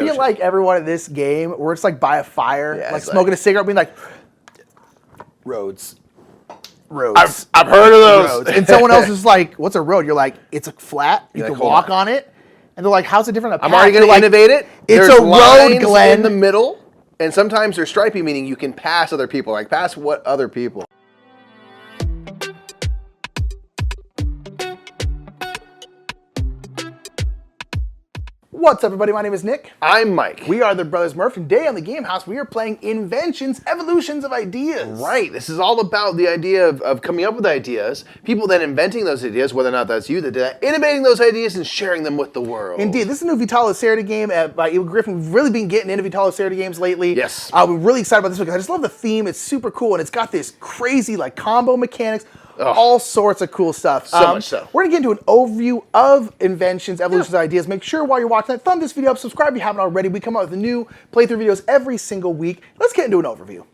feel like everyone in this game, we're just like by a fire, like smoking a cigarette, being like, roads. I've heard of those. Roads. And someone else is like, what's a road? You're like, it's a flat. You can walk on it. And they're like, how's it different than a path? I'm already going to innovate it. It's a road, Glenn. In the middle. And sometimes they're stripy, meaning you can pass other people. Like, pass what other people? What's up, everybody? My name is Nick. I'm Mike. We are the brothers Murph, and today on the Game House, we are playing Inventions, Evolutions of Ideas. Right. This is all about the idea of coming up with ideas, people then inventing those ideas, whether or not that's you that did that, innovating those ideas and sharing them with the world. Indeed. This is a new Vitalo Cerity game by Ewan Griffin. We've really been getting into Vitalo Cerity games lately. Yes. We're really excited about this one because I just love the theme. It's super cool, and it's got this crazy like combo mechanics. All sorts of cool stuff. So much stuff. We're going to get into an overview of Inventions, Evolutions, Ideas. Make sure while you're watching that, thumb this video up, subscribe if you haven't already. We come out with new playthrough videos every single week. Let's get into an overview.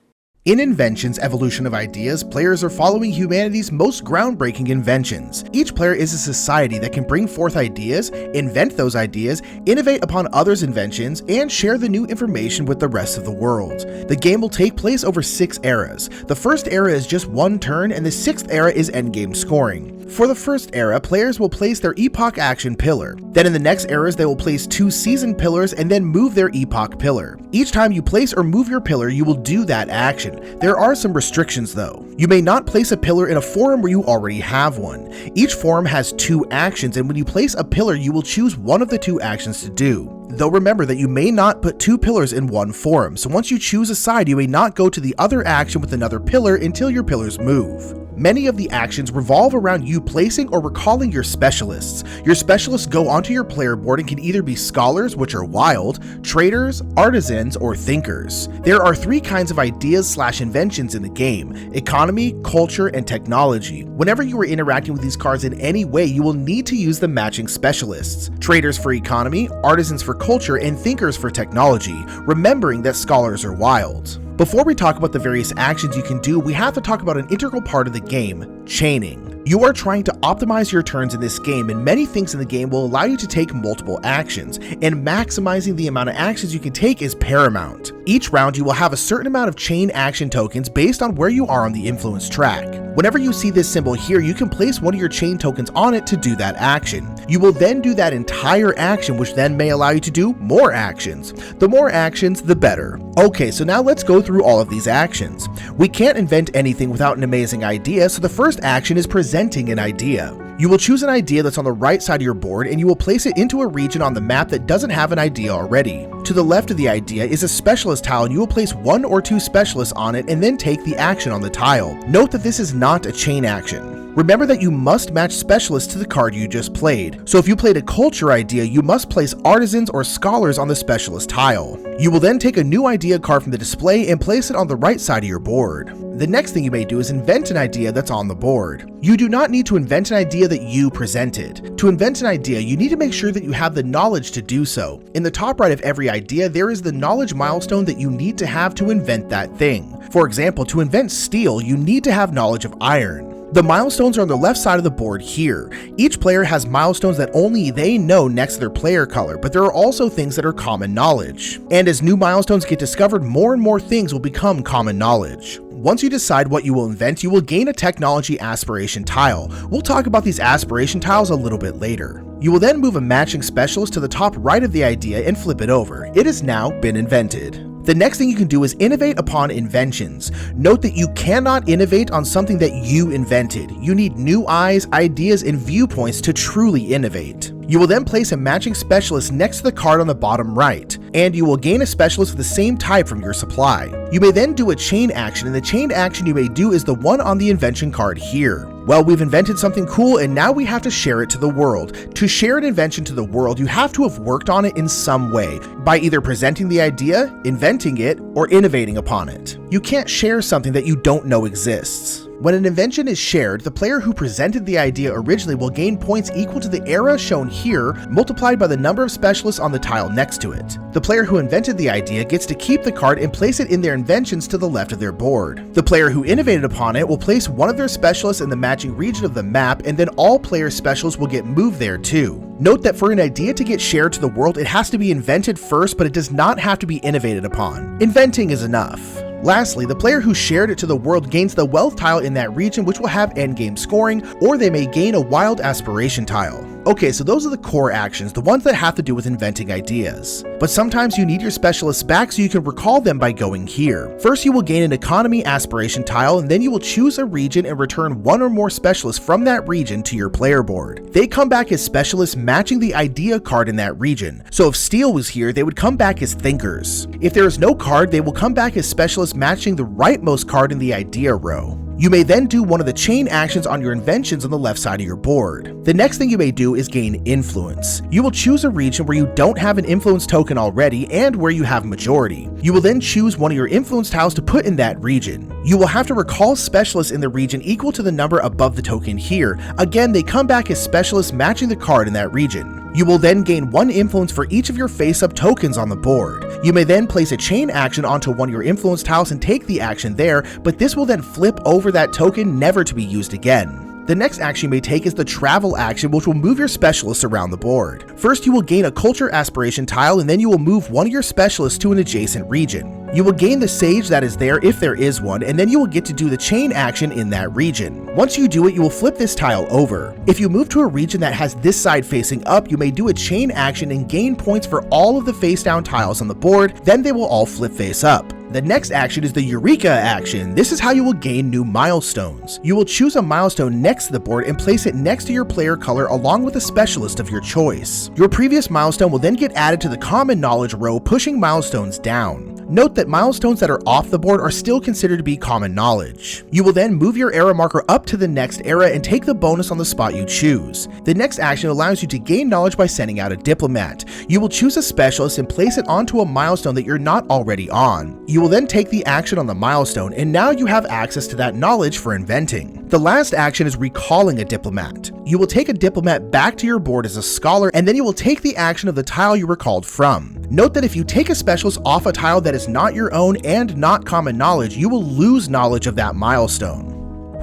In Inventions, Evolution of Ideas, players are following humanity's most groundbreaking inventions. Each player is a society that can bring forth ideas, invent those ideas, innovate upon others' inventions, and share the new information with the rest of the world. The game will take place over 6 eras. The first era is just one turn, and the 6th era is Endgame Scoring. For the first era, players will place their Epoch Action pillar. Then in the next eras, they will place 2 Season pillars and then move their Epoch pillar. Each time you place or move your pillar, you will do that action. There are some restrictions though. You may not place a pillar in a forum where you already have one. Each forum has 2 actions, and when you place a pillar, you will choose one of the 2 actions to do. Though remember that you may not put 2 pillars in one forum, so once you choose a side, you may not go to the other action with another pillar until your pillars move. Many of the actions revolve around you placing or recalling your specialists. Your specialists go onto your player board and can either be scholars, which are wild, traders, artisans, or thinkers. There are 3 kinds of ideas/inventions in the game: economy, culture, and technology. Whenever you are interacting with these cards in any way, you will need to use the matching specialists. Traders for economy, artisans for culture, and thinkers for technology, remembering that scholars are wild. Before we talk about the various actions you can do, we have to talk about an integral part of the game: chaining. You are trying to optimize your turns in this game, and many things in the game will allow you to take multiple actions, and maximizing the amount of actions you can take is paramount. Each round you will have a certain amount of chain action tokens based on where you are on the influence track. Whenever you see this symbol here, you can place one of your chain tokens on it to do that action. You will then do that entire action, which then may allow you to do more actions. The more actions, the better. Okay, so now let's go through all of these actions. We can't invent anything without an amazing idea, so the first action is presenting an idea. You will choose an idea that's on the right side of your board, and you will place it into a region on the map that doesn't have an idea already. To the left of the idea is a specialist tile, and you will place 1 or 2 specialists on it and then take the action on the tile. Note that this is not a chain action. Remember that you must match specialists to the card you just played. So if you played a culture idea, you must place artisans or scholars on the specialist tile. You will then take a new idea card from the display and place it on the right side of your board. The next thing you may do is invent an idea that's on the board. You do not need to invent an idea that you presented. To invent an idea, you need to make sure that you have the knowledge to do so. In the top right of every idea, there is the knowledge milestone that you need to have to invent that thing. For example, to invent steel, you need to have knowledge of iron. The milestones are on the left side of the board here. Each player has milestones that only they know next to their player color, but there are also things that are common knowledge. And as new milestones get discovered, more and more things will become common knowledge. Once you decide what you will invent, you will gain a technology aspiration tile. We'll talk about these aspiration tiles a little bit later. You will then move a matching specialist to the top right of the idea and flip it over. It has now been invented. The next thing you can do is innovate upon inventions. Note that you cannot innovate on something that you invented. You need new eyes, ideas, and viewpoints to truly innovate. You will then place a matching specialist next to the card on the bottom right, and you will gain a specialist of the same type from your supply. You may then do a chain action, and the chain action you may do is the one on the invention card here. Well, we've invented something cool, and now we have to share it to the world. To share an invention to the world, you have to have worked on it in some way, by either presenting the idea, inventing it, or innovating upon it. You can't share something that you don't know exists. When an invention is shared, the player who presented the idea originally will gain points equal to the era shown here, multiplied by the number of specialists on the tile next to it. The player who invented the idea gets to keep the card and place it in their inventions to the left of their board. The player who innovated upon it will place one of their specialists in the matching region of the map, and then all players' specialists will get moved there too. Note that for an idea to get shared to the world, it has to be invented first, but it does not have to be innovated upon. Inventing is enough. Lastly, the player who shared it to the world gains the wealth tile in that region, which will have endgame scoring, or they may gain a wild aspiration tile. Okay, so those are the core actions, the ones that have to do with inventing ideas. But sometimes you need your specialists back so you can recall them by going here. First, you will gain an economy aspiration tile, and then you will choose a region and return one or more specialists from that region to your player board. They come back as specialists matching the idea card in that region. So if steel was here, they would come back as thinkers. If there is no card, they will come back as specialists matching the rightmost card in the idea row. You may then do one of the chain actions on your inventions on the left side of your board. The next thing you may do is gain influence. You will choose a region where you don't have an influence token already and where you have majority. You will then choose one of your influence tiles to put in that region. You will have to recall specialists in the region equal to the number above the token here. Again, they come back as specialists matching the card in that region. You will then gain one influence for each of your face-up tokens on the board. You may then place a chain action onto one of your influence tiles and take the action there, but this will then flip over that token, never to be used again. The next action you may take is the travel action, which will move your specialists around the board. First, you will gain a culture aspiration tile, and then you will move one of your specialists to an adjacent region. You will gain the sage that is there if there is one, and then you will get to do the chain action in that region. Once you do it, you will flip this tile over. If you move to a region that has this side facing up, you may do a chain action and gain points for all of the face down tiles on the board, then they will all flip face up. The next action is the Eureka action. This is how you will gain new milestones. You will choose a milestone next to the board and place it next to your player color along with a specialist of your choice. Your previous milestone will then get added to the common knowledge row, pushing milestones down. Note that milestones that are off the board are still considered to be common knowledge. You will then move your era marker up to the next era and take the bonus on the spot you choose. The next action allows you to gain knowledge by sending out a diplomat. You will choose a specialist and place it onto a milestone that you're not already on. You will then take the action on the milestone, and now you have access to that knowledge for inventing. The last action is recalling a diplomat. You will take a diplomat back to your board as a scholar, and then you will take the action of the tile you recalled from. Note that if you take a specialist off a tile that is not your own and not common knowledge, you will lose knowledge of that milestone.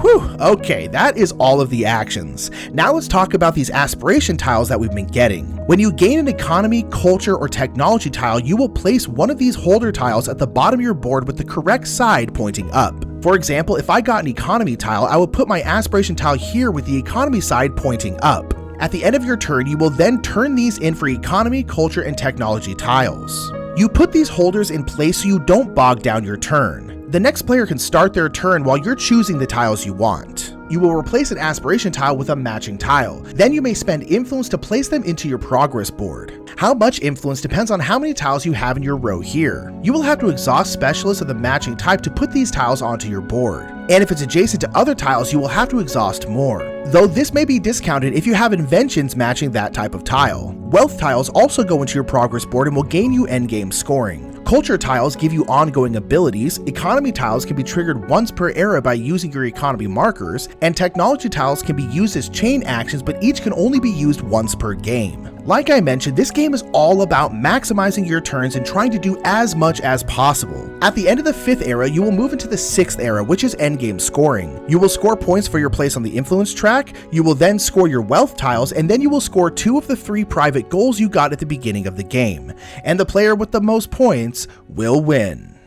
Whew, okay, that is all of the actions. Now let's talk about these aspiration tiles that we've been getting. When you gain an economy, culture, or technology tile, you will place one of these holder tiles at the bottom of your board with the correct side pointing up. For example, if I got an economy tile, I would put my aspiration tile here with the economy side pointing up. At the end of your turn, you will then turn these in for economy, culture, and technology tiles. You put these holders in place so you don't bog down your turn. The next player can start their turn while you're choosing the tiles you want. You will replace an aspiration tile with a matching tile. Then you may spend influence to place them into your progress board. How much influence depends on how many tiles you have in your row here. You will have to exhaust specialists of the matching type to put these tiles onto your board. And if it's adjacent to other tiles, you will have to exhaust more. Though this may be discounted if you have inventions matching that type of tile. Wealth tiles also go into your progress board and will gain you endgame scoring. Culture tiles give you ongoing abilities, economy tiles can be triggered once per era by using your economy markers, and technology tiles can be used as chain actions, but each can only be used once per game. Like I mentioned, this game is all about maximizing your turns and trying to do as much as possible. At the end of the 5th era, you will move into the 6th era, which is endgame scoring. You will score points for your place on the influence track, you will then score your wealth tiles, and then you will score 2 of the 3 private goals you got at the beginning of the game. And the player with the most points will win.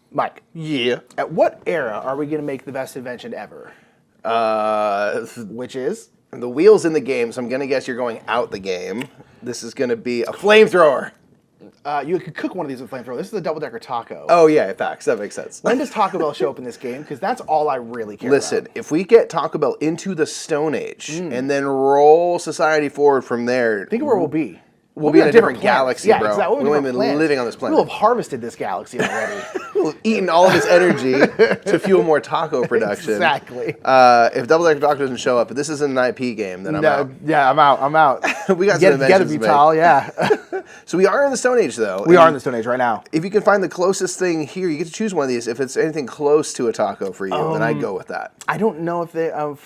Mike. Yeah. At what era are we going to make the best invention ever? Which is? The wheel's in the game, so I'm going to guess you're going out the game. This is going to be a flamethrower. You could cook one of these with flamethrower. This is a double-decker taco. Oh, yeah, facts. That makes sense. When does Taco Bell show up in this game? Because that's all I really care about. Listen, if we get Taco Bell into the Stone Age and then roll society forward from there... Think of where we'll be. We'll be in a different planet. galaxy, yeah, bro. Exactly. We won't even be living on this planet. We'll have harvested this galaxy already. We'll have eaten all of this energy to fuel more taco production. Exactly. If Double Decker Doctor doesn't show up, if this isn't an IP game, then I'm out. Yeah, I'm out. We got Get some together, inventions to Vital, yeah. So we are in the Stone Age, though. We are in the Stone Age right now. If you can find the closest thing here, you get to choose one of these. If it's anything close to a taco for you, then I'd go with that. I don't know if they. I'm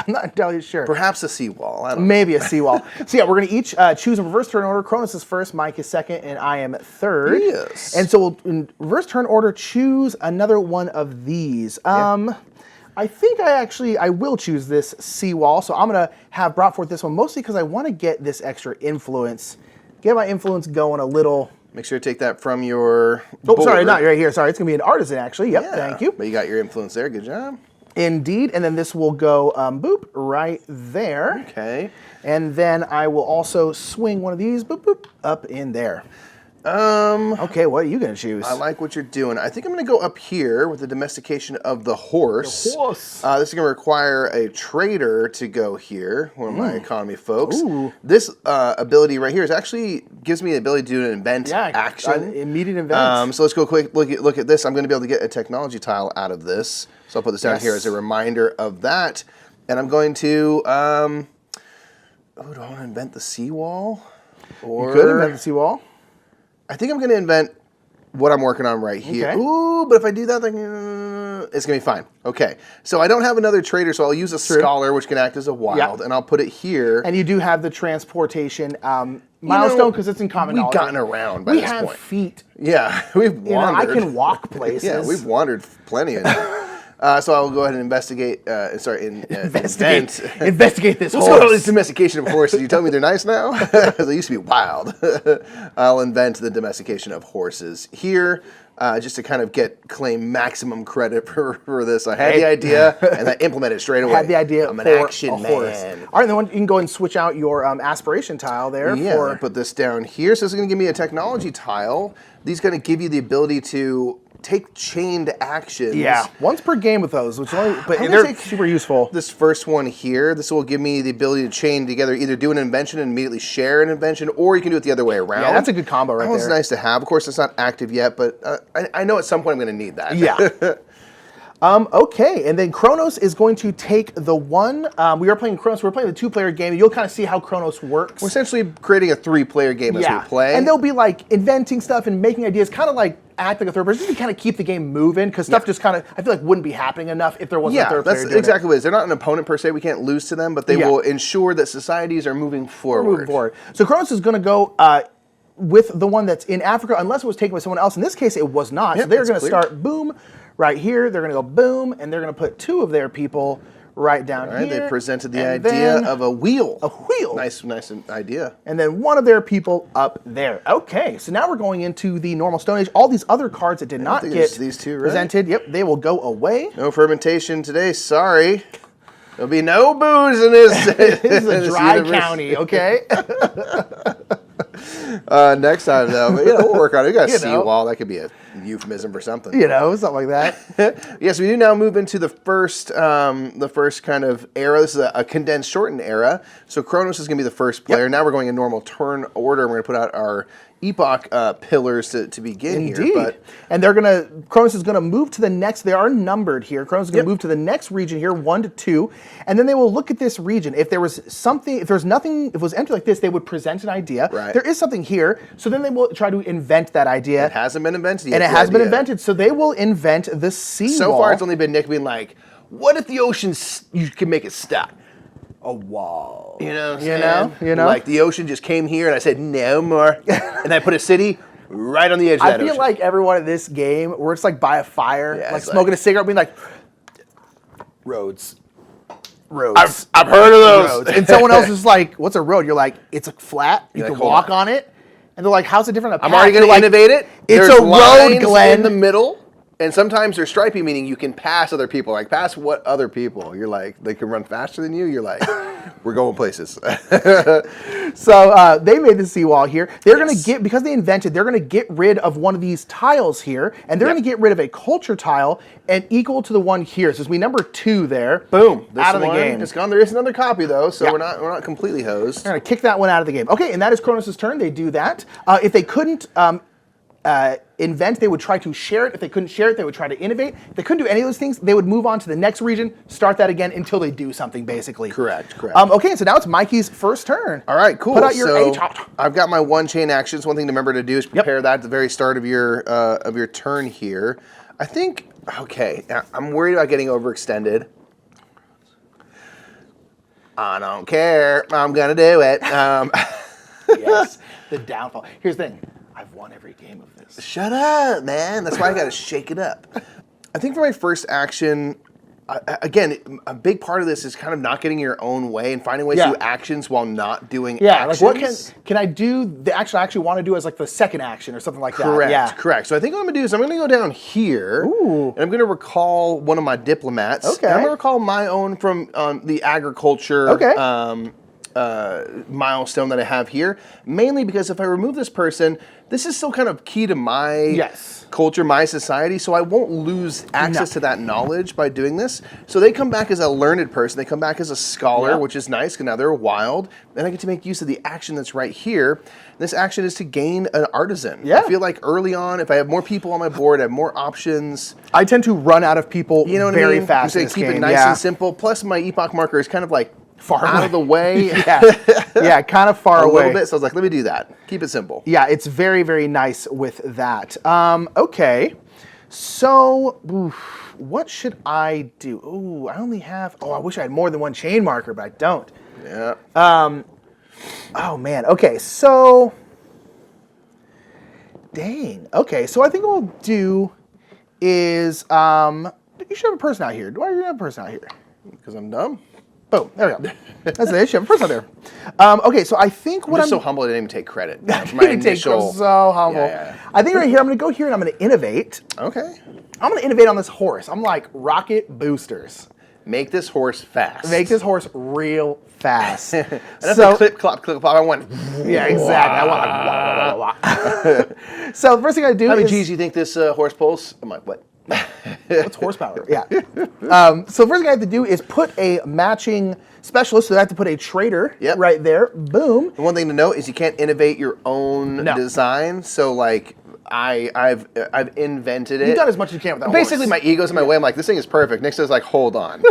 not entirely sure. Perhaps a seawall. I don't know. Maybe a seawall. So yeah, we're going to each choose in reverse turn order. Cronus is first, Mike is second, and I am third. Yes. And so we'll, in reverse turn order, choose another one of these. I think I will choose this seawall. So I'm going to have brought forth this one mostly because I want to get this extra influence. Get my influence going a little. Make sure to take that from your board. Sorry, not right here. Sorry, it's going to be an artisan, actually. Yep, Yeah. thank you. But you got your influence there. Good job. Indeed. And then this will go, boop, right there. Okay. And then I will also swing one of these, boop, boop, up in there. Okay, what are you going to choose? I like what you're doing. I think I'm going to go up here with the domestication of the horse. The horse. This is going to require a trader to go here, one of my economy folks. Ooh. This ability right here is actually gives me the ability to do an invent action. Immediate event. So let's go quick look at this. I'm going to be able to get a technology tile out of this. So I'll put this down here as a reminder of that. And I'm going to, do I want to invent the seawall? Or You could invent the seawall. I think I'm going to invent what I'm working on right here. Okay. Ooh, but if I do that, then it's going to be fine. Okay. So I don't have another trader, so I'll use a scholar, which can act as a wild, and I'll put it here. And you do have the transportation milestone because it's in common knowledge. We've gotten around by this point. We have feet. Yeah, we've wandered. I can walk places. Yeah, we've wandered plenty. So I'll go ahead and investigate. Investigate this What's horse. going on with this domestication of horses? You tell me they're nice now? They used to be wild. I'll invent the domestication of horses here, just to kind of claim maximum credit for this. I had the idea and I implemented it straight away. Had the idea. I'm an action man. Horse. All right, then you can go and switch out your aspiration tile there. Yeah, I put this down here. So this is going to give me a technology tile. These are going to give you the ability to take chained actions. Yeah, once per game with those, but they're super useful. This first one here, this will give me the ability to chain together, either do an invention and immediately share an invention, or you can do it the other way around. Yeah, that's a good combo right there. That's nice to have. Of course, it's not active yet, but I know at some point I'm going to need that. Yeah. Okay, and then Kronos is going to take the one. We are playing Kronos. We're playing the two-player game. You'll kind of see how Kronos works. We're essentially creating a three-player game as we play. And they'll be like inventing stuff and making ideas, kind of like act like a third person, just to kind of keep the game moving, because stuff just kind of, I feel like, wouldn't be happening enough if there wasn't a third player doing exactly what it is. They're not an opponent per se. We can't lose to them, but they will ensure that societies are moving forward. So Kronos is going to go with the one that's in Africa, unless it was taken by someone else. In this case, it was not. So they're going to start, boom, right here. They're going to go boom, and they're going to put two of their people right down here. They presented the idea of a wheel. A wheel. Nice idea. And then one of their people up there. Okay, so now we're going into the normal Stone Age. All these other cards that did not get these two, right? presented, they will go away. No fermentation today, sorry. There'll be no booze in this. This is a dry county, okay? Next time, though, but, we'll work on it. We got a seawall. That could be a euphemism for something. Something like that. Yes, we do now move into the first kind of era. This is a condensed, shortened era. So Kronos is going to be the first player. Now we're going in normal turn order. We're going to put out our epoch pillars to begin here. And Kronos is going to move to the next. They are numbered here. Kronos is going to move to the next region here, 1 to 2, and then they will look at this region. If there was something, if it was empty like this, they would present an idea. Right. There is something here, so then they will try to invent that idea. It hasn't been invented yet. And it has been invented, so they will invent the seawall. So far, it's only been Nick being like, "What if the ocean you can make it stop?" A wall. You know, like the ocean just came here and I said no more, and I put a city right on the edge of that ocean. I feel like everyone in this game, where it's like by a fire, like smoking a cigarette, being like, roads. I've heard of those. Roads. And someone else is like, "What's a road?" You're like, "It's a flat. You can walk on it." And they're like, "How's it different?" I'm already going to innovate it. It's There's a road, Glenn. in the middle. And sometimes they're stripey, meaning you can pass other people. Like, pass what other people? You're like, they can run faster than you? You're like, we're going places. So they made the seawall here. They're going to get, because they invented, they're going to get rid of one of these tiles here, and they're going to get rid of a culture tile and equal to the one here. So it's going to be number 2 there. Boom. This out of the one game. It's gone. There is another copy, though, so we're not completely hosed. They're going to kick that one out of the game. Okay, and that is Kronos' turn. They do that. If they couldn't invent, they would try to share it. If they couldn't share it, they would try to innovate. If they couldn't do any of those things, they would move on to the next region, start that again until they do something, basically. Correct. Okay, so now it's Mikey's first turn. All right, cool. Put out your H. I've got my 1 chain actions. One thing to remember to do is prepare that at the very start of your turn here. I think, okay, I'm worried about getting overextended. I don't care. I'm going to do it. Yes, the downfall. Here's the thing. I've won every game of this. Shut up, man. That's why I got to shake it up. I think for my first action, again, a big part of this is kind of not getting your own way and finding ways to do actions while not doing actions. Like what can I do the action I actually want to do as like the second action or something like that? Correct. So I think what I'm going to do is I'm going to go down here, and I'm going to recall one of my diplomats. Okay. And I'm going to recall my own from the agriculture milestone that I have here, mainly because if I remove this person, this is still kind of key to my culture, my society, so I won't lose access to that knowledge by doing this. So they come back as a learned person, they come back as a scholar, which is nice, because now they're wild, and I get to make use of the action that's right here. This action is to gain an artisan. I feel like early on, if I have more people on my board, I have more options. I tend to run out of people very fast. So keep it nice and simple, plus my epoch marker is kind of like far out of the way. Kind of far away. A little bit, so I was like, let me do that. Keep it simple. Yeah, it's very, very nice with that. Okay, so what should I do? Ooh, I only have, I wish I had more than 1 chain marker, but I don't. Yeah. Oh man, okay, so, dang. Okay, so I think what we'll do is, you should have a person out here. Why do you have a person out here? Because I'm dumb. Boom, there we go. That's the issue. First out there. Okay, so I think what I'm so humble I didn't even take credit. My initial. So humble. I think right here, I'm going to go here and I'm going to innovate. Okay. I'm going to innovate on this horse. I'm like rocket boosters. Make this horse fast. Make this horse real fast. And that's like clip, clop, clip, clop. I went. Yeah, exactly. I want like. So the first thing I do is. How many G's you think this horse pulls? I'm like, what? What's horsepower? Yeah. So the first thing I have to do is put a matching specialist. So I have to put a trader right there. Boom. The one thing to note is you can't innovate your own design. So like I've invented it. You've done as much as you can with that Basically, horse. my ego's in my way. I'm like, this thing is perfect. Next is like, hold on,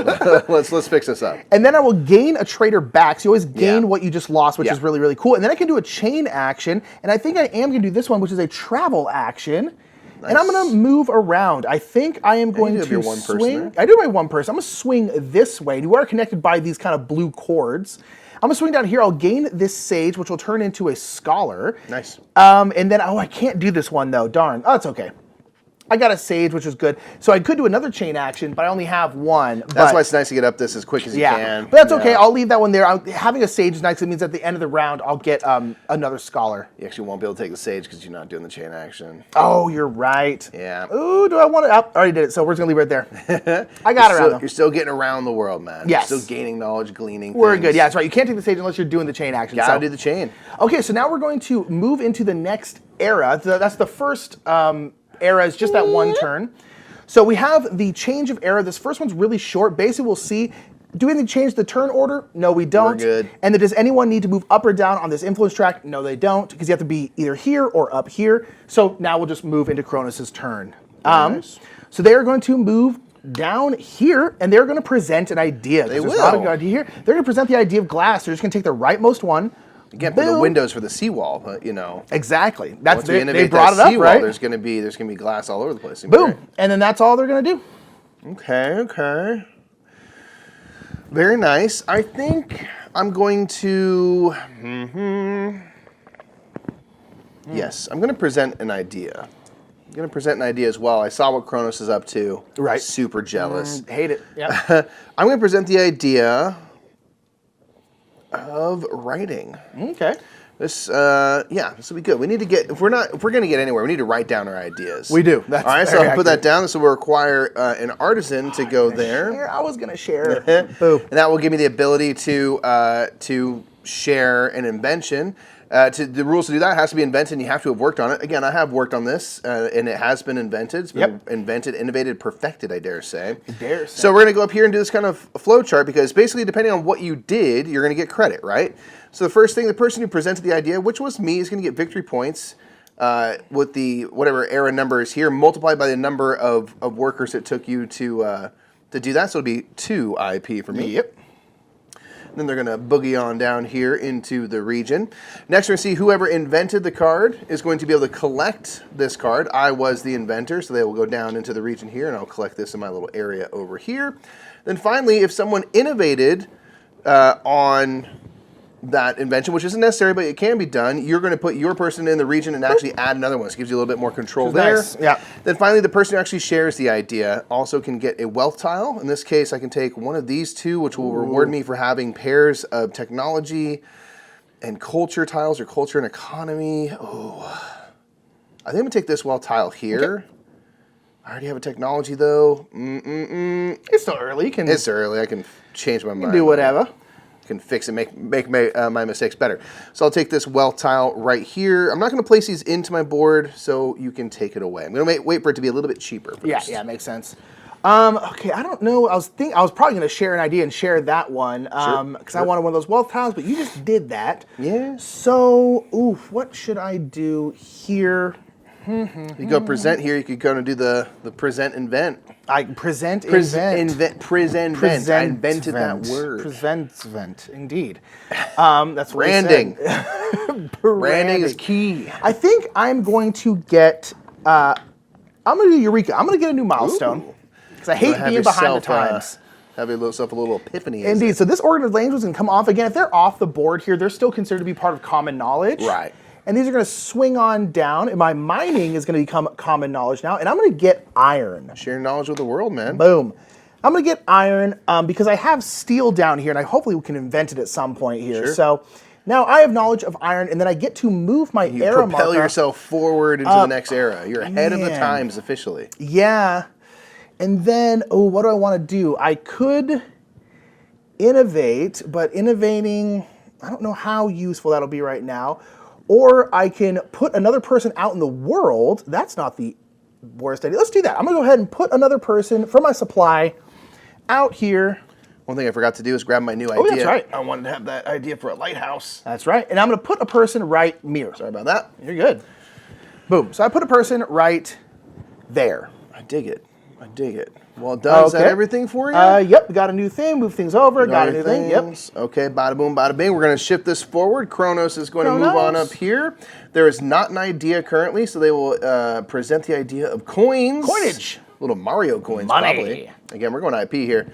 let's fix this up. And then I will gain a trader back. So you always gain what you just lost, which is really, really cool. And then I can do a chain action. And I think I am going to do this one, which is a travel action. Nice. And I'm going to move around. I think I am going to swing. I do my 1 person. I'm going to swing this way. You are connected by these kind of blue cords. I'm going to swing down here. I'll gain this sage, which will turn into a scholar. Nice. And then, I can't do this one, though. Darn. Oh, it's okay. I got a sage, which is good. So I could do another chain action, but I only have 1. That's why it's nice to get up this as quick as you can. But that's okay. I'll leave that one there. Having a sage is nice. It means at the end of the round, I'll get another scholar. You actually won't be able to take the sage because you're not doing the chain action. Oh, you're right. Yeah. Ooh, do I want it? I already did it, so we're just going to leave it right there. I got it around. You're still getting around the world, man. Yes. You're still gaining knowledge, gleaning We're things. good. Yeah, that's right. You can't take the sage unless you're doing the chain action. Gotta do the chain. Okay, so now we're going to move into the next era. That's the first era is just that 1 turn. So we have the change of era. This first one's really short. Basically, we'll see, do we need to change the turn order? No, we don't. We're good. And then does anyone need to move up or down on this influence track? No, they don't, because you have to be either here or up here. So now we'll just move into Kronos' turn. Nice. So they are going to move down here, and they're going to present an idea. They will. There's not a good idea here. They're going to present the idea of glass. They're just going to take the rightmost one. Again, for the windows for the seawall, but Exactly. That's they brought it up, right? There's gonna be glass all over the place. Boom. And then that's all they're gonna do. Okay. Very nice. I think I'm going to yes, I'm gonna present an idea. I'm gonna present an idea as well. I saw what Kronos is up to. Right. Super jealous. Hate it. Yeah. I'm gonna present the idea of writing. Okay. This, this will be good. We need to get, if we're going to get anywhere, we need to write down our ideas. We do. All right, so I'll put that down. This will require an artisan to go there. I was going to share. Boom. And that will give me the ability to share an invention. The rules to do that has to be invented, and you have to have worked on it. Again, I have worked on this, and it has been invented. It's been invented, innovated, perfected, I dare say. So we're going to go up here and do this kind of flow chart, because basically, depending on what you did, you're going to get credit, right? So the first thing, the person who presented the idea, which was me, is going to get victory points with the whatever era number is here, multiplied by the number of workers it took you to do that. So it'll be 2 IP for me. Yep. Then they're going to boogie on down here into the region. Next, we're going to see whoever invented the card is going to be able to collect this card. I was the inventor, so they will go down into the region here, and I'll collect this in my little area over here. Then finally, if someone innovated on that invention, which isn't necessary, but it can be done, you're going to put your person in the region and actually add another one. So it gives you a little bit more control there. Nice. Yeah. Then finally, the person who actually shares the idea also can get a wealth tile. In this case, I can take one of these two, which will reward me for having pairs of technology and culture tiles, or culture and economy. Oh, I think I'm going to take this wealth tile here. Okay. I already have a technology, though. It's still early. It's early. I can change my mind. Do whatever. Can fix and make my mistakes better. So I'll take this wealth tile right here. I'm not going to place these into my board, so you can take it away. I'm going to wait for it to be a little bit cheaper first. Yeah, makes sense. Okay, I don't know. I was probably going to share an idea and share that one because I wanted one of those wealth tiles, but you just did that. Yeah. So, what should I do here? You go present here. You could go and do the present invent. I present invent. Present invent. I invented that word. Present indeed. That's what branding. Branding is key. I think I'm going to get. I'm going to do Eureka. I'm going to get a new milestone because I hate being behind the times. Have yourself a little epiphany. Indeed. So this organized language is going to come off again. If they're off the board here, they're still considered to be part of common knowledge. Right. And these are going to swing on down, and my mining is going to become common knowledge now, and I'm going to get iron. Share knowledge with the world, man. Boom. I'm going to get iron because I have steel down here, and I hopefully can invent it at some point here. Sure. So now I have knowledge of iron, and then I get to move my era marker. You propel yourself forward into the next era. You're ahead of the times officially. Yeah. And then, what do I want to do? I could innovate, but innovating, I don't know how useful that'll be right now. Or I can put another person out in the world. That's not the worst idea. Let's do that. I'm going to go ahead and put another person from my supply out here. One thing I forgot to do is grab my new idea. Oh, that's right. I wanted to have that idea for a lighthouse. That's right. And I'm going to put a person right here. Sorry about that. You're good. Boom. So I put a person right there. I dig it. I dig it. Well done. Is that everything for you? Yep. Got a new thing. Move things over. Got a new thing. Yep. Okay. Bada boom, bada bing. We're going to shift this forward. Kronos is going to move on up here. There is not an idea currently, so they will present the idea of coins. Coinage. Little Mario coins, Money. probably. Again, we're going IP here.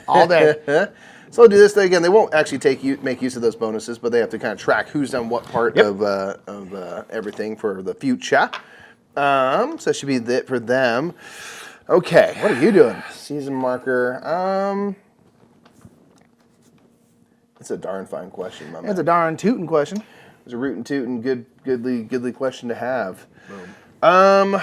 All day. So I'll do this. Again, they won't actually make use of those bonuses, but they have to kind of track who's done what part of everything for the future. So that should be it for them. Okay. What are you doing? Season marker. That's a darn fine question, my man. That's a darn tootin' question. It's a rootin' tootin' goodly question to have. Boom.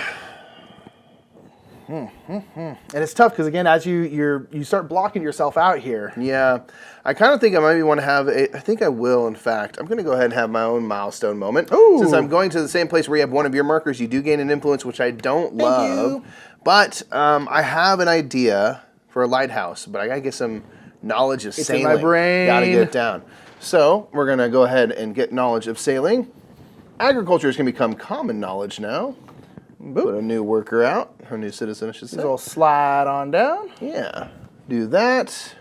And it's tough because again, as you start blocking yourself out here. Yeah, I kind of think I might want to have I think I will. In fact, I'm going to go ahead and have my own milestone moment. Ooh. Since I'm going to the same place where you have one of your markers, you do gain an influence, which I don't love. But I have an idea for a lighthouse, but I gotta get some knowledge of sailing. It's in my brain. Gotta get it down. So we're gonna go ahead and get knowledge of sailing. Agriculture is gonna become common knowledge now. Boop. Put a new worker out, a new citizen, I should say. So we'll slide on down. Yeah, do that.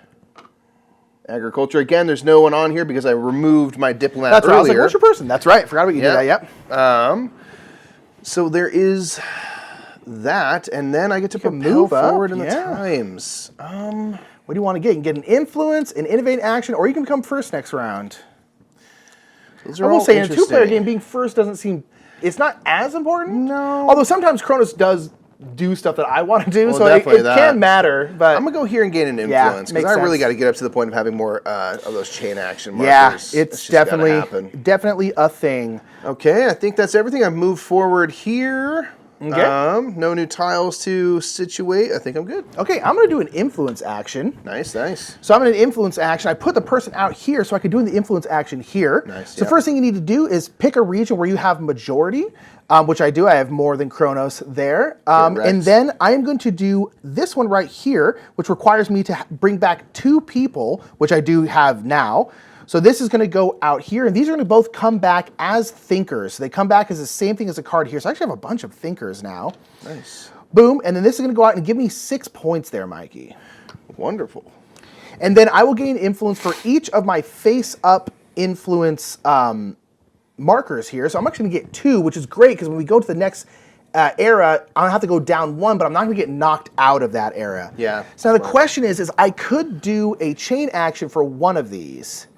Agriculture, again, there's no one on here because I removed my diplomat That's right, earlier. I was like, what's your person? That's right, forgot about you did that, yep. So there is that, and then I get to propel move up, forward in the times. What do you want to get? You can get an influence, an innovate action, or you can become first next round. Those I are will all say, in a interesting. two-player game, being first doesn't seem... It's not as important. No. Although sometimes Kronos does do stuff that I want to do. Well, So it definitely that. can matter. But I'm gonna go here and gain an influence because makes I really sense. got to get up to the point of having more of those chain action markers. yeah, it's just gotta happen. definitely a thing. Okay, I think that's everything. I've moved forward here. Okay. No new tiles to situate. I think I'm good. Okay, I'm going to do an influence action. Nice, nice. So I'm in an influence action. I put the person out here so I could do the influence action here. Nice, So yeah. first thing you need to do is pick a region where you have majority, which I do. I have more than Kronos there. And then I am going to do this one right here, which requires me to bring back 2 people, which I do have now. So this is going to go out here, and these are going to both come back as thinkers. So they come back as the same thing as a card here. So I actually have a bunch of thinkers now. Nice. Boom, and then this is going to go out and give me 6 points there, Mikey. Wonderful. And then I will gain influence for each of my face-up influence markers here. So I'm actually going to get 2, which is great, because when we go to the next era, I don't have to go down 1, but I'm not going to get knocked out of that era. Yeah. So now the question is I could do a chain action for one of these.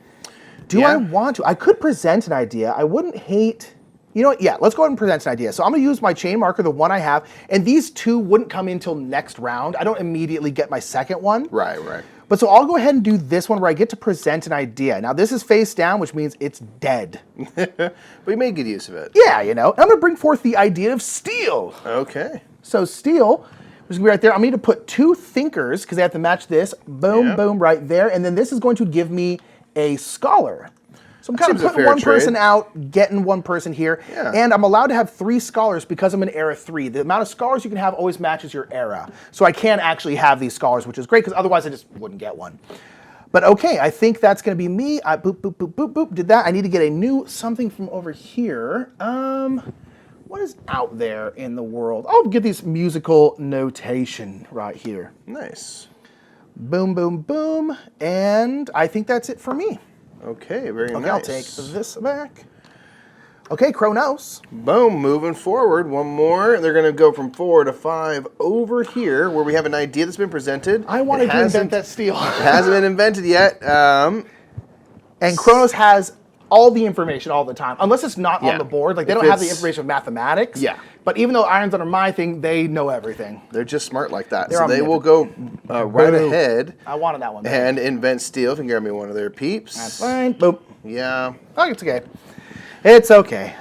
Do I want to? I could present an idea. I wouldn't hate... You know what? Yeah, let's go ahead and present an idea. So I'm going to use my chain marker, the one I have, and these 2 wouldn't come in until next round. I don't immediately get my second one. Right, right. But so I'll go ahead and do this one where I get to present an idea. Now this is face down, which means it's dead. But you made good use of it. Yeah, you know. I'm going to bring forth the idea of steel. Okay. So steel, which is going to be right there. I'm going to put 2 thinkers, because they have to match this. Boom, boom, right there. And then this is going to give me a scholar. So I'm kind of putting one person out, getting one person here. Yeah. And I'm allowed to have 3 scholars because I'm in era 3. The amount of scholars you can have always matches your era. So I can actually have these scholars, which is great, because otherwise I just wouldn't get one. But okay, I think that's going to be me. I boop, boop, boop, boop, boop, did that. I need to get a new something from over here. What is out there in the world? I'll get these musical notation right here. Nice. Boom, boom, boom. And I think that's it for me. Okay, very nice. Okay, I'll take this back. Okay, Kronos. Boom, moving forward. One more. They're going to go from 4 to 5 over here where we have an idea that's been presented. I wanted to invent that steel. It hasn't been invented yet. And Kronos has all the information all the time, unless it's not on the board. Like, they don't have the information of mathematics. Yeah. But even though Iron's under my thing, they know everything. They're just smart like that. They're so they will go right ahead. I wanted that one. Back. And invent steel. If you can grab me one of their peeps. That's fine. Boop. Yeah. Oh, it's okay. It's okay.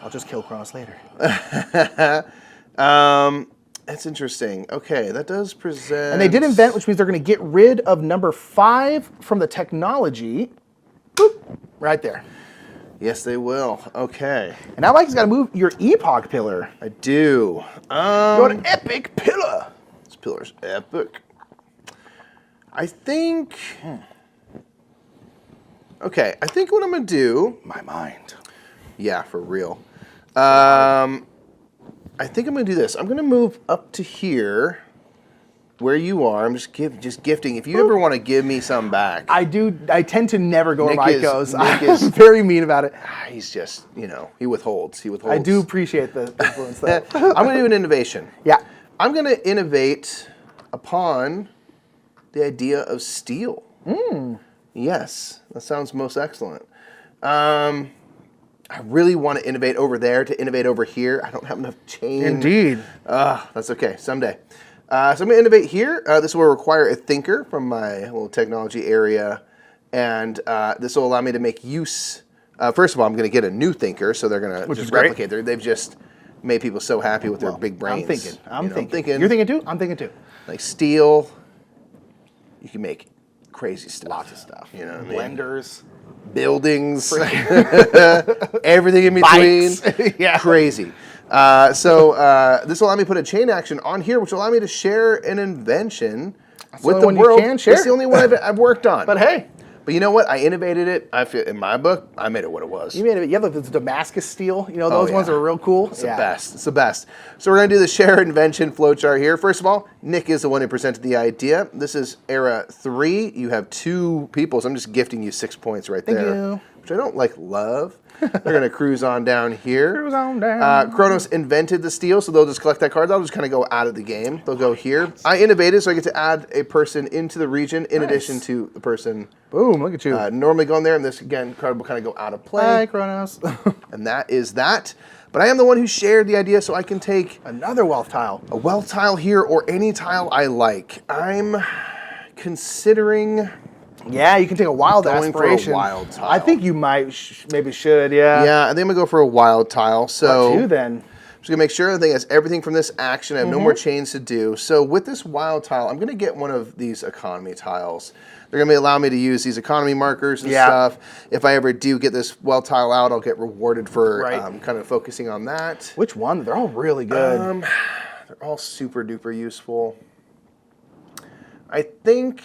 I'll just kill Kronos later. That's interesting. Okay, that does present... And they did invent, which means they're going to get rid of number 5 from the technology. Boop. Right there. Yes, they will. Okay. And now Mike's got to move your epoch pillar. I do. You're an epic pillar. This pillar's epic. I think... Okay, I think what I'm going to do... My mind. Yeah, for real. I think I'm going to do this. I'm going to move up to here where you are. I'm just gifting. If you ever want to give me some back. I do. I tend to never go where Mike goes. Nick I'm very mean about it. He's just, he withholds. He withholds. I do appreciate the influence, though. I'm going to do an innovation. Yeah. I'm going to innovate upon the idea of steel. Yes, that sounds most excellent. I really want to innovate over there to innovate over here. I don't have enough chain. Indeed. That's okay, someday. So I'm going to innovate here. This will require a thinker from my little technology area. And this will allow me to make use. First of all, I'm going to get a new thinker, so they're going to just replicate. They've just made people so happy with their big brains. I'm thinking. You're thinking too? I'm thinking too. Like steel, you can make crazy stuff. Lots of stuff. You know what I mean? Blenders. Buildings, everything in between. Yeah. Crazy. So this will allow me to put a chain action on here, which will allow me to share an invention with the world. You can share. It's the only one I've worked on. But hey. But you know what? I innovated it. I feel in my book, I made it what it was. You made it. You have like this Damascus steel. You know, those ones are real cool. It's the best. It's the best. So we're going to do the share invention flowchart here. First of all, Nick is the one who presented the idea. This is era 3. You have 2 people, so I'm just gifting you 6 points right there. Thank you. Which I don't love. They're going to cruise on down here. Cruise on down. Kronos invented the steel, so they'll just collect that card. They'll just kind of go out of the game. They'll go here. I innovated, so I get to add a person into the region in addition to the person. Boom, look at you. Normally going there, and this, again, card will kind of go out of play. Hi, Kronos. And that is that. But I am the one who shared the idea, so I can take Another wealth tile. a wealth tile here or any tile I like. I'm considering... Yeah, you can take a wild Going for a aspiration. wild tile. I think you might, maybe should, yeah. Yeah, I think I'm going to go for a wild tile. So What, 2 then? I'm just going to make sure the thing has everything from this action. I have no more chains to do. So with this wild tile, I'm going to get one of these economy tiles. They're going to allow me to use these economy markers and stuff. If I ever do get this wealth tile out, I'll get rewarded for kind of focusing on that. Which one? They're all really good. They're all super duper useful. I think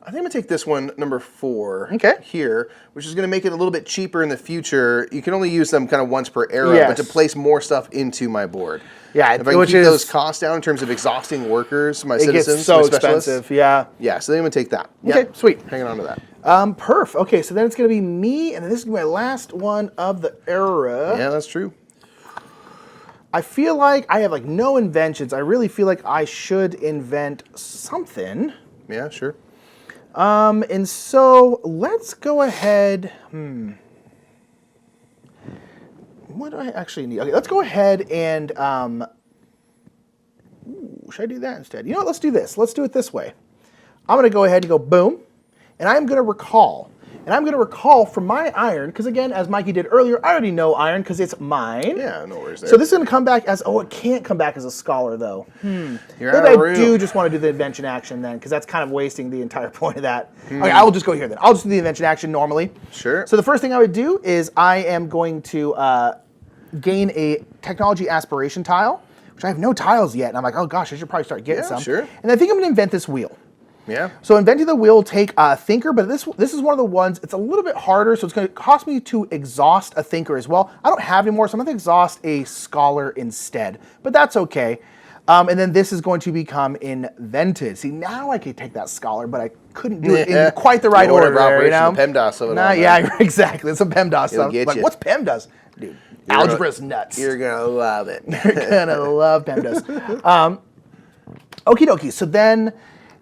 I'm going to take this one, number 4, here, which is going to make it a little bit cheaper in the future. You can only use them kind of once per era, but to place more stuff into my board. Yeah, if I can keep those costs down in terms of exhausting workers, my citizens, it gets so my specialists, expensive, yeah. Yeah, so then I'm going to take that. Okay, sweet. Hanging on to that. Perf. Okay, so then it's going to be me, and then this is my last one of the era. Yeah, that's true. I feel like I have like no inventions. I really feel like I should invent something. Yeah, sure. And so let's go ahead. What do I actually need? Okay, let's go ahead and should I do that instead? You know what? Let's do this. Let's do it this way. I'm going to go ahead and go boom, and I'm going to recall. And I'm going to recall from my iron, because again, as Mikey did earlier, I already know iron because it's mine. Yeah, no worries there. So this is going to come back as, it can't come back as a scholar though. You're Maybe out of I room. do just want to do the invention action then, because that's kind of wasting the entire point of that. Okay, I will just go here then. I'll just do the invention action normally. Sure. So the first thing I would do is I am going to gain a technology aspiration tile, which I have no tiles yet. And I'm like, oh gosh, I should probably start getting some. Sure. And I think I'm going to invent this wheel. Yeah. So inventing the wheel will take a thinker, but this is one of the ones, it's a little bit harder, so it's going to cost me to exhaust a thinker as well. I don't have any more, so I'm going to exhaust a scholar instead, but that's okay. And then this is going to become invented. See, now I could take that scholar, but I couldn't do it in quite the right order. There, you know? the PEMDAS of it all, yeah, exactly. It's some PEMDAS stuff. get Like, you. what's PEMDAS? Dude, algebra's nuts. You're going to love it. You're going to love PEMDAS. Okie dokie. So then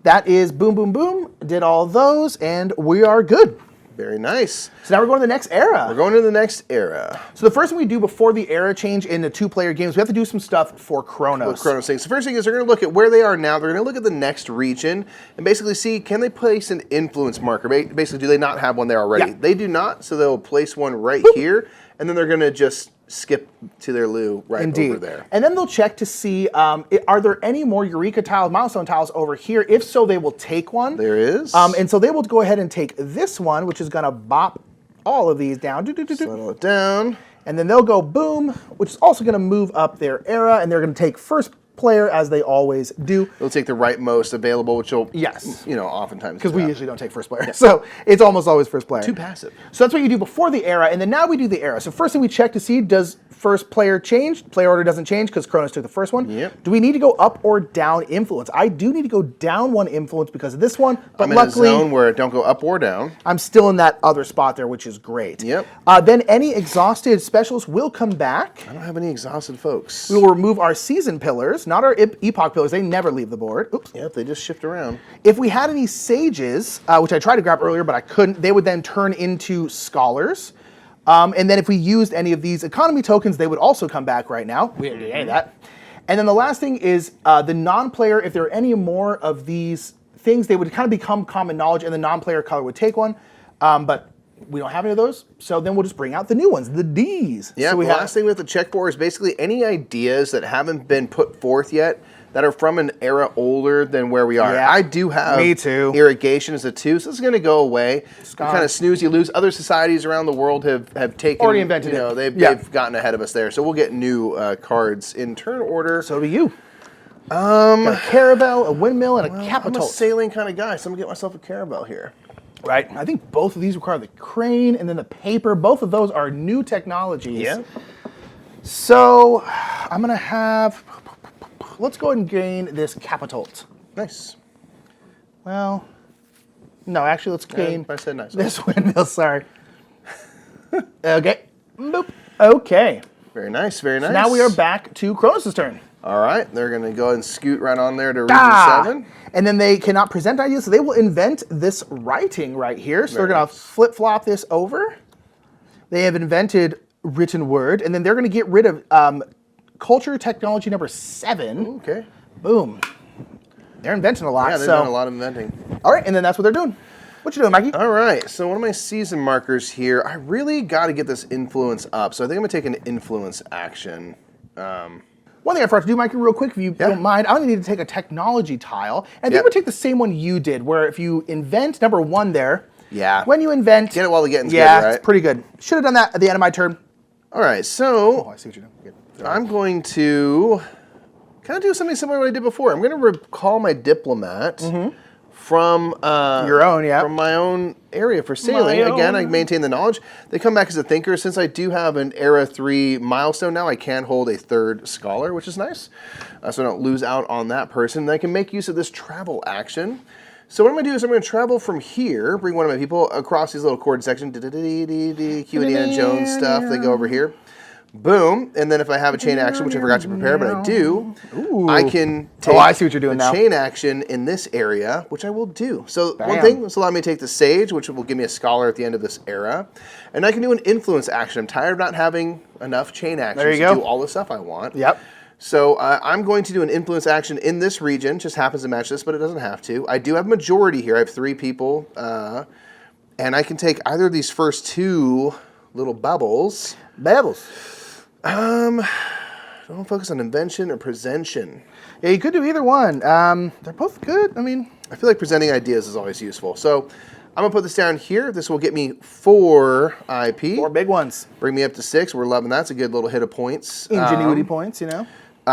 that is boom, boom, boom. Did all those, and we are good. Very nice. So now we're going to the next era. We're going to the next era. So the first thing we do before the era change in the 2-player games, we have to do some stuff for Chronos. Chronos things. The first thing is they're going to look at where they are now. They're going to look at the next region and basically see, can they place an influence marker? Basically, do they not have one there already? Yeah. They do not, so they'll place one right here, and then they're going to just skip to their loo right over there. And then they'll check to see, are there any more Eureka tiles, milestone tiles over here? If so, they will take one. There is. And so they will go ahead and take this one, which is going to bop all of these down. Settle it down. And then they'll go boom, which is also going to move up their era, and they're going to take first player as they always do. They'll take the rightmost available, which will, Yes. oftentimes Because we usually don't take first player. So it's almost always first player. Too passive. So that's what you do before the era, and then now we do the era. So first thing we check to see, does first player change? Player order doesn't change because Chronos took the first one. Yep. Do we need to go up or down influence? I do need to go down 1 influence because of this one, but I'm luckily in a zone where it don't go up or down. I'm still in that other spot there, which is great. Yep. Then any exhausted specials will come back. I don't have any exhausted folks. We will remove our season pillars, not our epoch pillars. They never leave the board. Oops. Yep, they just shift around. If we had any sages, which I tried to grab earlier, but I couldn't, they would then turn into scholars. And then if we used any of these economy tokens, they would also come back right now. We didn't do any of that. And then the last thing is the non-player, if there are any more of these things, they would kind of become common knowledge, and the non-player color would take one. But we don't have any of those, so then we'll just bring out the new ones, the Ds. Yeah, so the last thing we have to check for is basically any ideas that haven't been put forth yet that are from an era older than where we are. Yeah, I do have me too. irrigation as a 2, so this is going to go away. You kind of snooze, you lose. Other societies around the world have taken, already invented it. They've gotten ahead of us there, so we'll get new cards in turn order. So do you. Got a caravel, a windmill, and a capital. I'm a sailing kind of guy, so I'm going to get myself a caravel here. Right. I think both of these require the crane and then the paper. Both of those are new technologies. Yeah. So I'm going to have, let's go ahead and gain this catapult. Nice. Well, no, actually let's gain I said nice. this windmill, sorry. Okay. Boop. Okay. Very nice, very nice. So now we are back to Kronos' turn. All right, they're going to go ahead and scoot right on there to region 7. And then they cannot present ideas, so they will invent this writing right here. So they're going to flip-flop this over. They have invented written word, and then they're going to get rid of culture technology number 7. Okay. Boom. They're inventing a lot. Yeah, they've done a lot of inventing. All right, and then that's what they're doing. What you doing, Mikey? All right, so one of my season markers here, I really got to get this influence up, so I think I'm going to take an influence action. One thing I forgot to do, Mikey, real quick, if you don't mind, I only need to take a technology tile. And I think I'm going to take the same one you did, where if you invent number 1 there, when you invent... Get it while the getting's good, right? it's pretty good. Should have done that at the end of my turn. All right, so I see what you're doing. Good. I'm going to kind of do something similar to what I did before. I'm going to recall my diplomat from your own, from my own area for sailing. Again, I maintain the knowledge. They come back as a thinker. Since I do have an Era 3 milestone now, I can hold a 3rd scholar, which is nice. So I don't lose out on that person. And I can make use of this travel action. So what I'm going to do is I'm going to travel from here, bring one of my people across these little chord sections, Q Indiana Jones stuff. They go over here. Boom. And then if I have a chain action, which I forgot to prepare, but I do, I can take I see what you're doing now. chain action in this area, which I will do. So one thing, this will allow me to take the Sage, which will give me a scholar at the end of this era. And I can do an influence action. I'm tired of not having enough chain actions to do all the stuff I want. So I'm going to do an influence action in this region. Just happens to match this, but it doesn't have to. I do have majority here. I have 3 people. And I can take either of these first 2 little bubbles. Don't focus on invention or presentation. Yeah, you could do either one. They're both good. I mean, I feel like presenting ideas is always useful. So I'm going to put this down here. This will get me 4 IP. 4 big ones. Bring me up to 6. We're loving that. That's a good little hit of points. Ingenuity points, you know.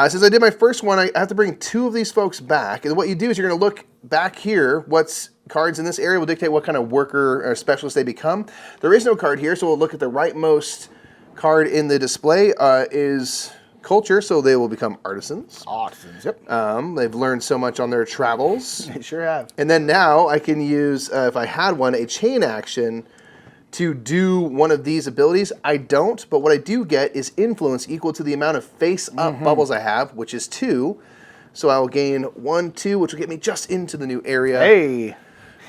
Since I did my first one, I have to bring 2 of these folks back. And what you do is you're going to look back here. What's cards in this area will dictate what kind of worker or specialist they become. There is no card here, so we'll look at the rightmost card in the display is culture, so they will become artisans. Artisans, yep. They've learned so much on their travels. They sure have. And then now I can use, if I had one, a chain action to do one of these abilities. I don't, but what I do get is influence equal to the amount of face-up bubbles I have, which is 2. So I will gain 1, 2, which will get me just into the new area. Hey.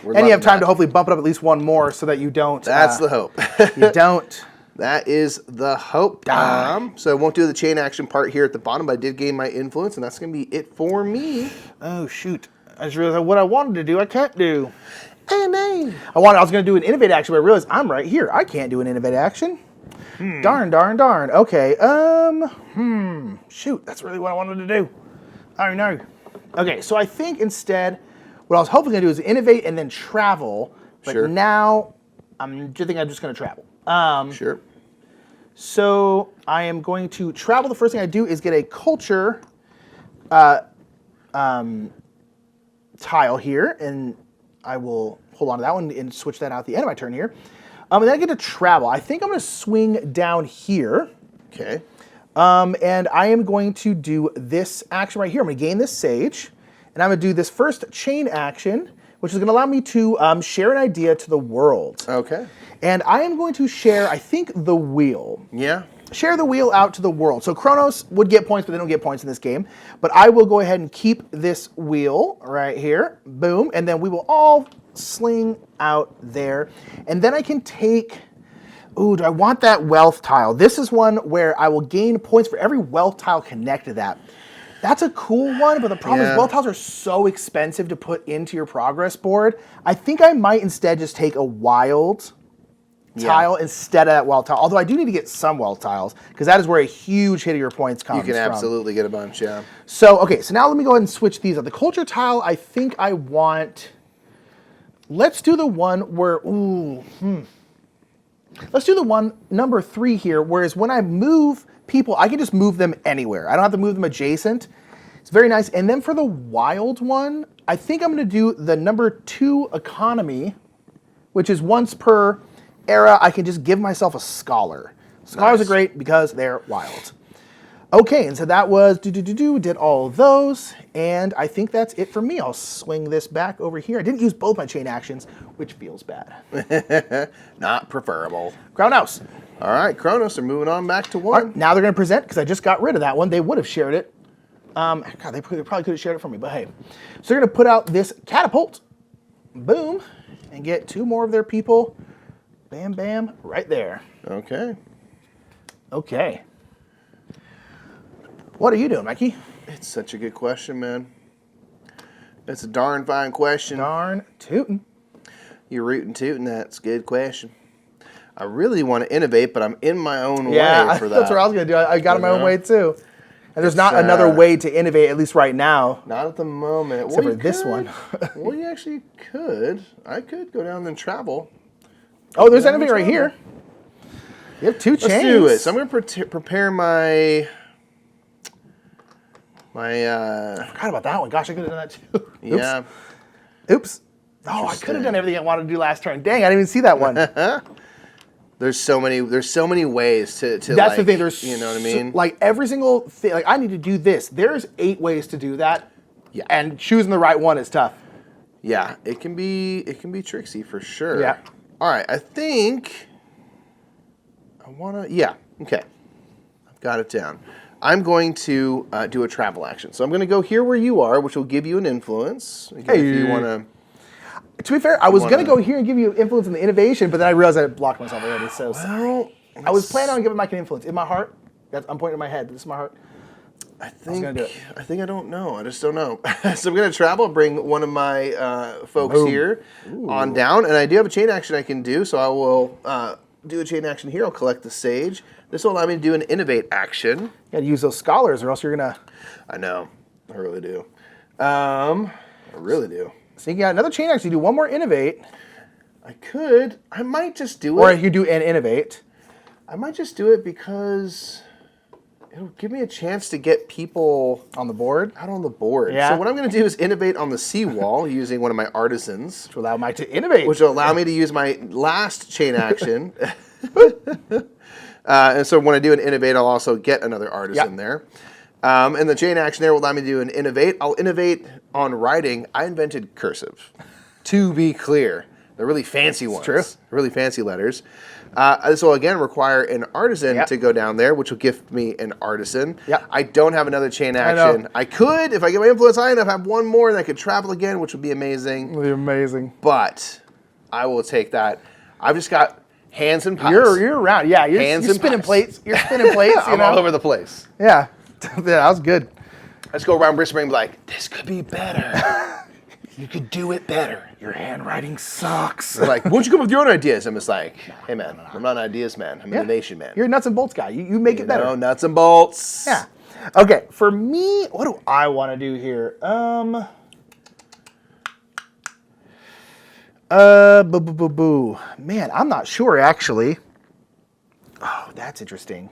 And you have time to hopefully bump it up at least 1 more so that you don't... That's the hope. You don't... That is the hope. So I won't do the chain action part here at the bottom, but I did gain my influence, and that's going to be it for me. Oh, shoot. I just realized what I wanted to do, I can't do. Oh, no. I was going to do an innovate action, but I realized I'm right here. I can't do an innovate action. Darn. Okay. Shoot. That's really what I wanted to do. I know. Okay, so I think instead, what I was hoping to do is innovate and then travel. But now, I'm just going to travel. Sure. So I am going to travel. The first thing I do is get a culture tile here, and I will hold on to that one and switch that out at the end of my turn here. And then I get to travel. I think I'm going to swing down here. Okay. And I am going to do this action right here. I'm going to gain this Sage, and I'm going to do this first chain action, which is going to allow me to share an idea to the world. Okay. And I am going to share, I think, the wheel. Yeah. Share the wheel out to the world. So Kronos would get points, but they don't get points in this game. But I will go ahead and keep this wheel right here. Boom. And then we will all sling out there. And then I can take... Ooh, do I want that wealth tile? This is one where I will gain points for every wealth tile connected to that. That's a cool one, but the problem is wealth tiles are so expensive to put into your progress board. I think I might instead just take a wild tile instead of that wealth tile. Although I do need to get some wealth tiles, because that is where a huge hit of your points comes from. You can absolutely get a bunch, yeah. So, okay, so now let me go ahead and switch these up. The culture tile, I think I want... Let's do the one where... Let's do the one, number 3 here, whereas when I move people, I can just move them anywhere. I don't have to move them adjacent. It's very nice. And then for the wild one, I think I'm going to do the number 2 economy, which is once per era, I can just give myself a scholar. Scholars are great because they're wild. Okay, and so that was did all of those, and I think that's it for me. I'll swing this back over here. I didn't use both my chain actions, which feels bad. Not preferable. Kronos. All right, Kronos are moving on back to 1. All right, now they're going to present, because I just got rid of that one. They would have shared it. God, they probably could have shared it for me, but hey. So they're going to put out this catapult. Boom. And get 2 more of their people. Bam, bam, right there. Okay. Okay. What are you doing, Mikey? It's such a good question, man. It's a darn fine question. Darn tootin'. You're rootin' tootin'. That's a good question. I really want to innovate, but I'm in my own way for that. That's what I was going to do. I got in my own way, too. And there's not another way to innovate, at least right now. Not at the moment. Except for this one. Well, you actually could. I could go down and travel. Oh, there's innovate right here. You have 2 chains. Let's do it. So I'm going to prepare my... I forgot about that one. Gosh, I could have done that, too. Yeah. Oops. Oh, I could have done everything I wanted to do last turn. Dang, I didn't even see that one. There's so many ways to That's like, the thing. There's you know what I mean? Like every single thing, like I need to do this. There's 8 ways to do that. Yeah. And choosing the right one is tough. Yeah, it can be tricksy for sure. Yeah. All right, I think I want to, yeah, okay. I've got it down. I'm going to do a travel action. So I'm going to go here where you are, which will give you an influence. Again, Hey. if you want to... To be fair, I was going to go here and give you influence in the innovation, but then I realized I blocked myself already. So Well, I was planning on giving Mike an influence. In my heart, I'm pointing at my head, but this is my heart. I gonna do it. think I don't know. I just don't know. So I'm going to travel, bring one of my folks here on down, and I do have a chain action I can do, so I will do a chain action here. I'll collect the sage. This will allow me to do an innovate action. You got to use those scholars, or else you're going to... I know. I really do. I really do. So you got another chain action. You do one more innovate. I could. I might just do it. Or you do an innovate. I might just do it because it'll give me a chance to get people On the board. out on the board. Yeah. So what I'm going to do is innovate on the seawall using one of my artisans, To allow Mike to innovate. which will allow me to use my last chain action. And so when I do an innovate, I'll also get another artisan there. And the chain action there will allow me to do an innovate. I'll innovate on writing. I invented cursive. To be clear, they're really fancy ones. true. Really fancy letters. This will again require an artisan to go down there, which will give me an artisan. Yep. I don't have another chain know. action. I could, if I get my influence high enough, have one more and I could travel again, which would be amazing. Really amazing. But I will take that. I've just got hands and pies. You're around. Yeah, you're Hands and spinning pies. plates. You're spinning plates, you I'm know? all over the place. Yeah. Yeah, that was good. Let's go around Bristol and be like, this could be better. You could do it better. Your handwriting sucks. They're like, won't you come up with your own ideas? I'm just like, hey man, I'm not an ideas man. I'm an innovation man. You're a nuts and bolts guy. You make it better. No, nuts and bolts. Yeah. Okay, for me, what do I want to do here? Man, I'm not sure actually. Oh, that's interesting.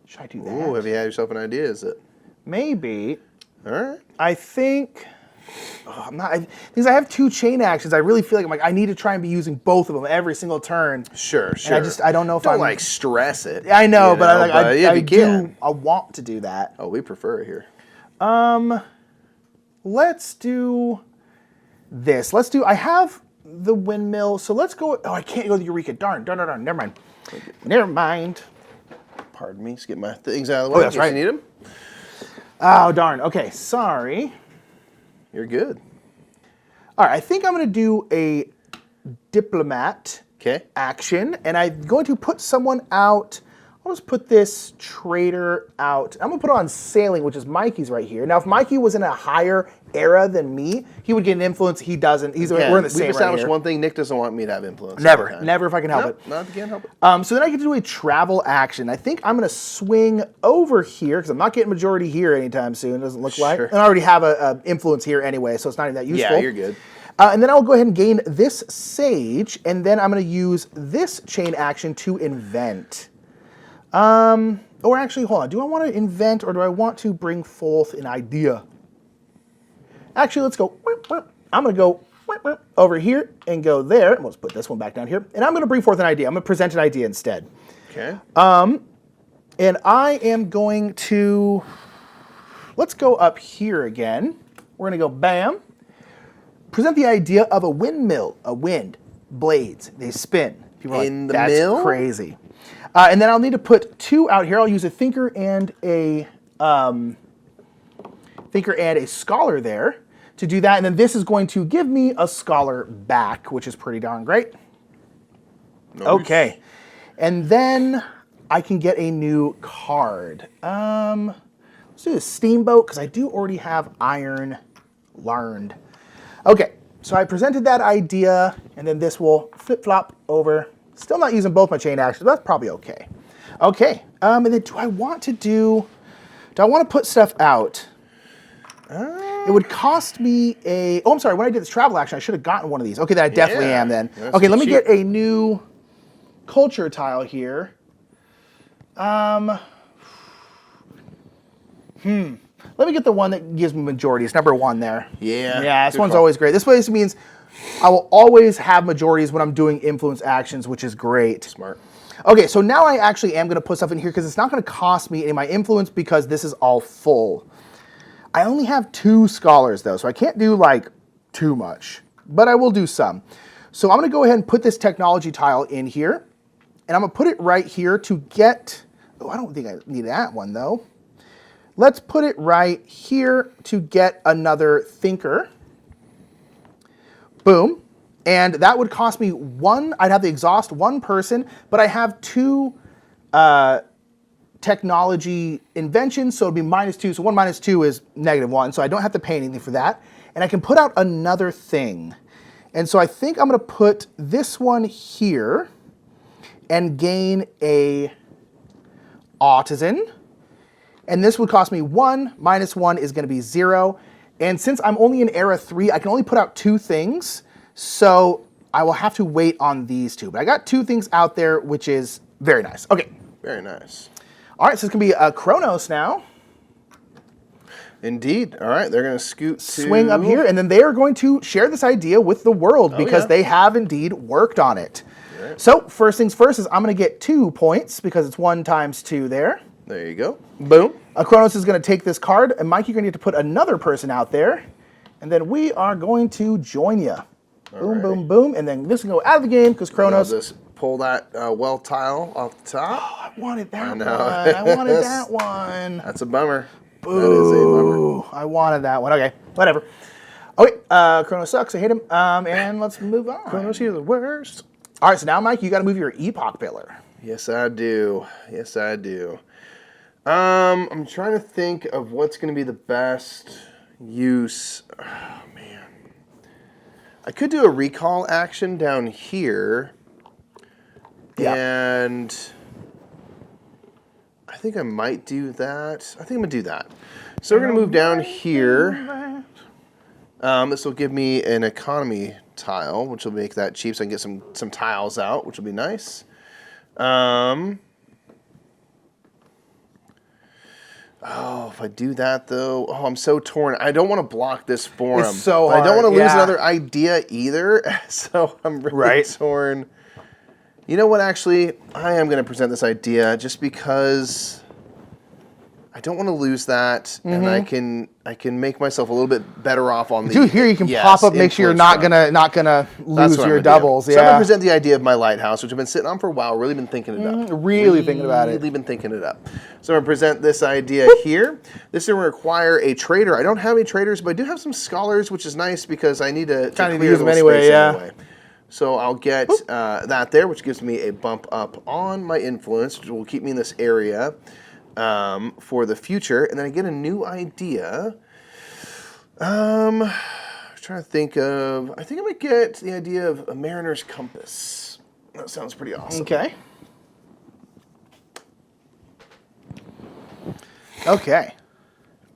Should I do that? Ooh, have you had yourself an idea? Is it? Maybe. All right. I think. Oh, I'm not. Because I have 2 chain actions. I really feel like I need to try and be using both of them every single turn. Sure. And I don't know if Don't I'm like stress it. I know, you but if you can. I want to do that. Oh, we prefer it here. Let's do this. I have the windmill, so let's go. Oh, I can't go to Eureka. Darn. Never mind. Pardon me. Just get my things out of the way. Oh, that's right. You need them? Oh, darn. Okay, sorry. You're good. All right, I think I'm going to do a diplomat action, and I'm going to put someone out. I'll just put this trader out. I'm going to put it on sailing, which is Mikey's right here. Now, if Mikey was in a higher era than me, he would get an influence. He doesn't. We're in the same We've established right here. one thing. Nick doesn't want me to have influence. Never if I can help it. No, I can't help it. So then I get to do a travel action. I think I'm going to swing over here because I'm not getting majority here anytime soon. It doesn't look like. And I already have a influence here anyway, so it's not even that useful. Yeah, you're good. And then I'll go ahead and gain this sage, and then I'm going to use this chain action to invent. Or actually, hold on. Do I want to invent or do I want to bring forth an idea? Actually, let's go. I'm going to go over here and go there. Let's put this one back down here. And I'm going to bring forth an idea. I'm going to present an idea instead. Okay. And I am going to, let's go up here again. We're going to go bam. Present the idea of a windmill, a wind, blades, they spin. People are In like, the that's mill? crazy. And then I'll need to put 2 out here. I'll use a thinker and a scholar there to do that. And then this is going to give me a scholar back, which is pretty darn great. Nice. Okay. And then I can get a new card. Let's do a Steamboat, because I do already have Iron Learned. Okay, so I presented that idea, and then this will flip-flop over. Still not using both my chain actions, but that's probably okay. Okay, and then do I want to put stuff out? It would cost me a... Oh, I'm sorry, when I did this travel action, I should have gotten one of these. Okay, then I definitely am then. Okay, let me get a new culture tile here. Let me get the one that gives me majority. It's number 1 there. Yeah. This one's always great. This basically means I will always have majorities when I'm doing influence actions, which is great. Smart. Okay, so now I actually am going to put stuff in here because it's not going to cost me any of my influence because this is all full. I only have 2 scholars though, so I can't do like too much, but I will do some. So I'm going to go ahead and put this technology tile in here, and I'm going to put it right here to get... Oh, I don't think I need that one though. Let's put it right here to get another thinker. Boom. And that would cost me 1, I'd have to exhaust 1 person, but I have 2 technology inventions, so it'd be -2. So 1 minus 2 is -1, so I don't have to pay anything for that. And I can put out another thing. And so I think I'm gonna put this one here and gain a artisan. And this would cost me 1, -1 is going to be 0. And since I'm only in era 3, I can only put out 2 things. So I will have to wait on these 2. But I got 2 things out there, which is very nice. Okay. Very nice. All right, so it's going to be a Kronos now. Indeed. All right, they're going to swing up here, and then they are going to share this idea with the world because they have indeed worked on it. Right. So first things first is I'm going to get 2 points because it's 1 times 2 there. There you go. Boom. Kronos is going to take this card, and Mike, you're going to need to put another person out there, and then we are going to join you. Boom, boom, boom, and then this can go out of the game because Kronos... Just pull that well tile off the top. Oh, I wanted that one. I wanted that one. That's a bummer. Boo. That is a bummer. I wanted that one. Okay, whatever. Okay, Kronos sucks. I hate him. And let's move on. Kronos, you're the worst. All right, so now, Mike, you got to move your Epoch pillar. Yes, I do. Yes, I do. I'm trying to think of what's going to be the best use. Oh, man. I could do a recall action down here. Yeah. And I think I might do that. I think I'm going to do that. So we're going to move down here. This will give me an economy tile, which will make that cheap so I can get some tiles out, which will be nice. Oh, if I do that, though, I'm so torn. I don't want to block this for him. It's so hard. I don't want to lose another idea either, so I'm really torn. You know what, actually? I am going to present this idea just because I don't want to lose that, and I can make myself a little bit better off on the... Dude, here you can pop up, make sure you're not gonna lose your doubles. So I'm gonna present the idea of my lighthouse, which I've been sitting on for a while, really been thinking it up. Really thinking about it. Really been thinking it up. So I'm gonna present this idea here. This is gonna require a trader. I don't have any traders, but I do have some scholars, which is nice because I need to kind of use them anyway. Anyway. So I'll get that there, which gives me a bump up on my influence, which will keep me in this area for the future. And then I get a new idea. I'm trying to think of, I think I might get the idea of a mariner's compass. That sounds pretty awesome. Okay. Okay.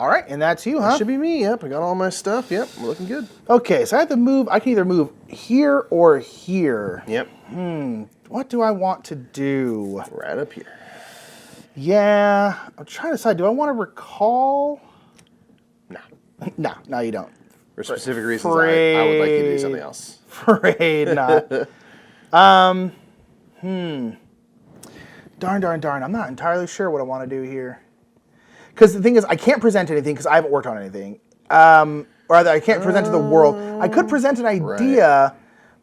All right, and that's you, huh? That should be me, yep. I got all my stuff, yep. We're looking good. Okay, so I have to move, I can either move here or here. Yep. What do I want to do? Right up here. Yeah, I'm trying to decide, do I want to recall? No. No, you don't. For specific reasons, I would like you to do something else. Afraid not. Darn. I'm not entirely sure what I want to do here. Because the thing is, I can't present anything because I haven't worked on anything. Or rather, I can't present to the world. I could present an idea,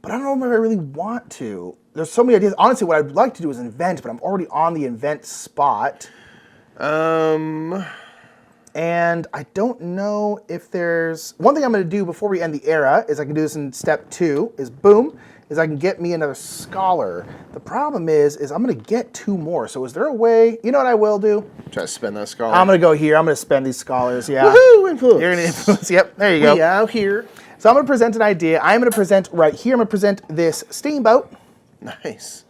but I don't know if I really want to. There's so many ideas. Honestly, what I'd like to do is invent, but I'm already on the invent spot. And I don't know if there's... One thing I'm going to do before we end the era is I can do this in step 2, is boom, is I can get me another scholar. The problem is I'm going to get 2 more. So is there a way? You know what I will do? Try to spend that scholar. I'm going to go here. I'm going to spend these scholars. Yeah. Woohoo! Influence. You're going to influence. Yep. There you go. We out here. So I'm going to present an idea. I'm going to present right here. I'm going to present this steamboat. Nice.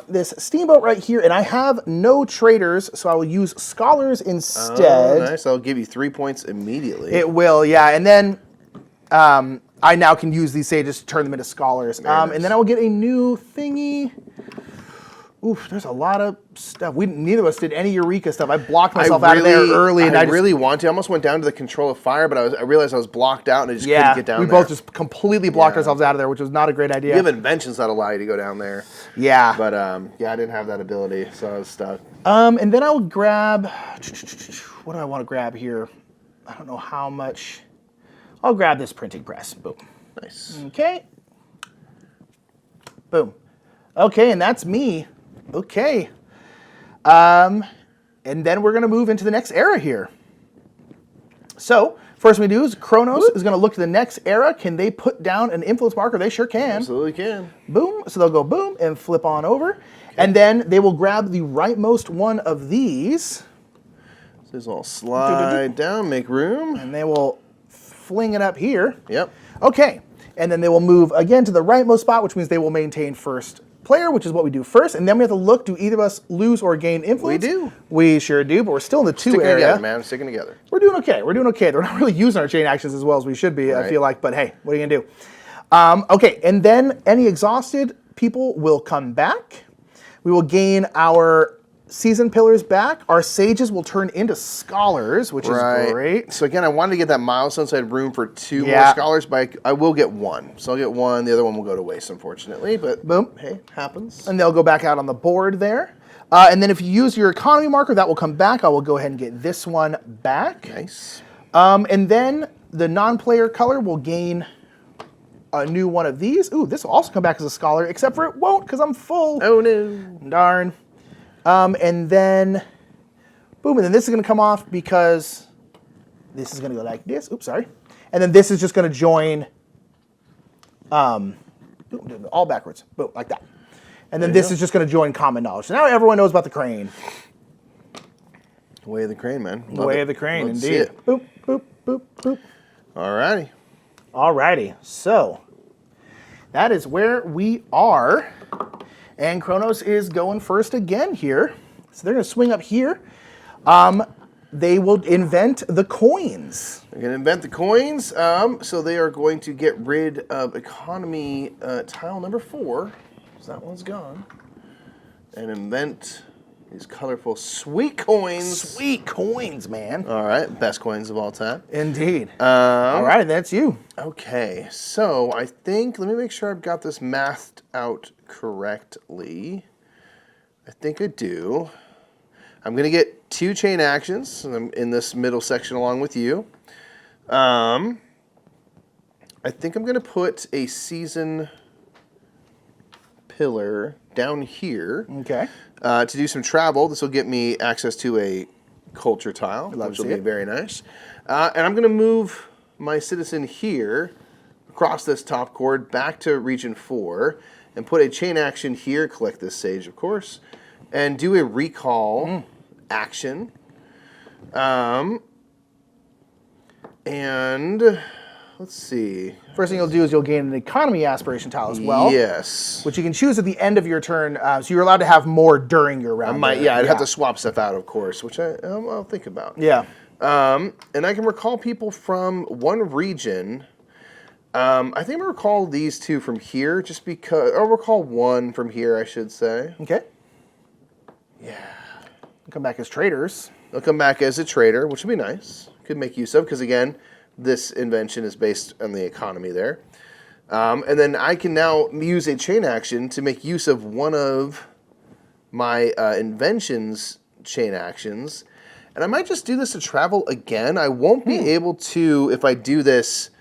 This steamboat right here, and I have no traders, so I will use scholars instead. Oh, nice. I'll give you 3 points immediately. It will, yeah. And then I now can use these sages to turn them into scholars. Nice. And then I will get a new thingy. Oof, there's a lot of stuff. Neither of us did any Eureka stuff. I blocked myself out of there early. And I really want to. I almost went down to the control of fire, but I realized I was blocked out and I just couldn't get down there. We both just completely blocked ourselves out of there, which was not a great idea. You have inventions that allow you to go down there. Yeah. But yeah, I didn't have that ability, so I was stuck. And then I will grab, what do I want to grab here? I don't know how much. I'll grab this printing press. Boom. Nice. Okay. Boom. Okay, and that's me. Okay. And then we're going to move into the next era here. So, first thing we do is Kronos is going to look to the next era. Can they put down an influence marker? They sure can. Absolutely can. Boom. So they'll go boom and flip on over. Okay. And then they will grab the rightmost one of these. So this will slide down, make room. And they will fling it up here. Yep. Okay. And then they will move again to the rightmost spot, which means they will maintain first player, which is what we do first, and then we have to look, do either of us lose or gain influence? We do. We sure do, but we're still in the 2 Sticking area. together, man. Sticking together. We're doing okay. We're doing okay. We're not really using our chain actions as well as we should be, right. I feel like, but hey, what are you going to do? Okay, and then any exhausted people will come back. We will gain our season pillars back. Our sages will turn into scholars, which is great. So again, I wanted to get that milestone, so I had room for 2 more scholars, but I will get 1. So I'll get 1. The other one will go to waste, unfortunately. But boom, hey, happens. And they'll go back out on the board there. And then if you use your economy marker, that will come back. I will go ahead and get this one back. Nice. And then the non-player color will gain a new one of these. Ooh, this will also come back as a scholar, except for it won't because I'm full. Oh no. Darn. And then, boom, and then this is going to come off because this is going to go like this. Oops, sorry. And then this is just going to join all backwards. Boom, like that. And then this is just going to join common knowledge. So now everyone knows about the crane. The way of the crane, man. The way of the crane, Let's indeed. see it. Boop, boop, boop, boop. Alrighty. Alrighty. So that is where we are. And Kronos is going first again here. So they're going to swing up here. They will invent the coins. They're going to invent the coins. So they are going to get rid of economy tile number 4. So that one's gone. And invent these colorful sweet coins. Sweet coins, man. All right. Best coins of all time. Indeed. All right, that's you. Okay. So I think, let me make sure I've got this mathed out correctly. I think I do. I'm going to get 2 chain actions in this middle section along with you. I think I'm going to put a season pillar down here. Okay. To do some travel. This will get me access to a culture tile, which will be very nice. And I'm going to move my citizen here across this top chord back to region 4 and put a chain action here, collect this sage, of course, and do a recall action. And let's see. First thing you'll do is you'll gain an economy aspiration tile as well. Yes. Which you can choose at the end of your turn. So you're allowed to have more during your round. I'd have to swap stuff out, of course, which I'll think about. Yeah. And I can recall people from one region. I think I'm going to recall these 2 from here, just because, or recall 1 from here, I should say. Okay. Yeah. Come back as traders. They'll come back as a trader, which would be nice. Could make use of, because again, this invention is based on the economy there. And then I can now use a chain action to make use of one of my inventions chain actions. And I might just do this to travel again. I won't be able to, if I do this,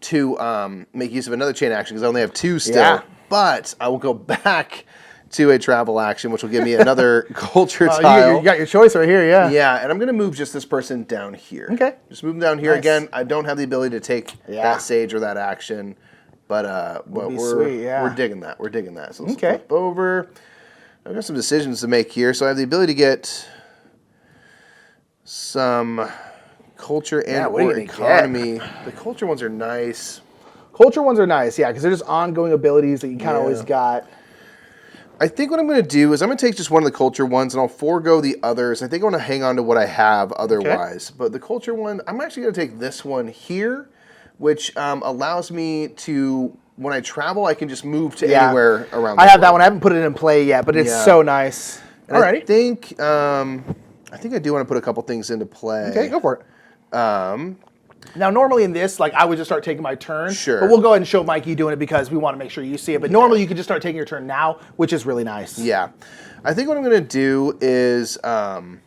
to make use of another chain action, because I only have 2 still. Yeah. But I will go back to a travel action, which will give me another culture tile. You got your choice right here, yeah. Yeah, and I'm going to move just this person down here. Okay. Just move them down here. Again, I don't have the ability to take that sage or that action, But be sweet, yeah. we're digging that. We're digging that. So let's Okay. flip over. I've got some decisions to make here. So I have the ability to get some culture and what are you or gonna economy. The culture ones are nice. Culture ones are nice, yeah, because they're just ongoing abilities that you kind of always got. I think what I'm going to do is I'm going to take just one of the culture ones and I'll forego the others. I think I want to hang on to what I have otherwise. But the culture one, I'm actually going to take this one here, which allows me to, when I travel, I can just move to anywhere around the I have world. that one. I haven't put it in play yet, but it's so nice. And Alrighty. I think I do want to put a couple things into play. Okay, go for it. Now, normally in this, like I would just start taking my turn. Sure. But we'll go ahead and show Mikey doing it because we want to make sure you see it. But normally you could just start taking your turn now, which is really nice. Yeah. I think what I'm going to do is I'm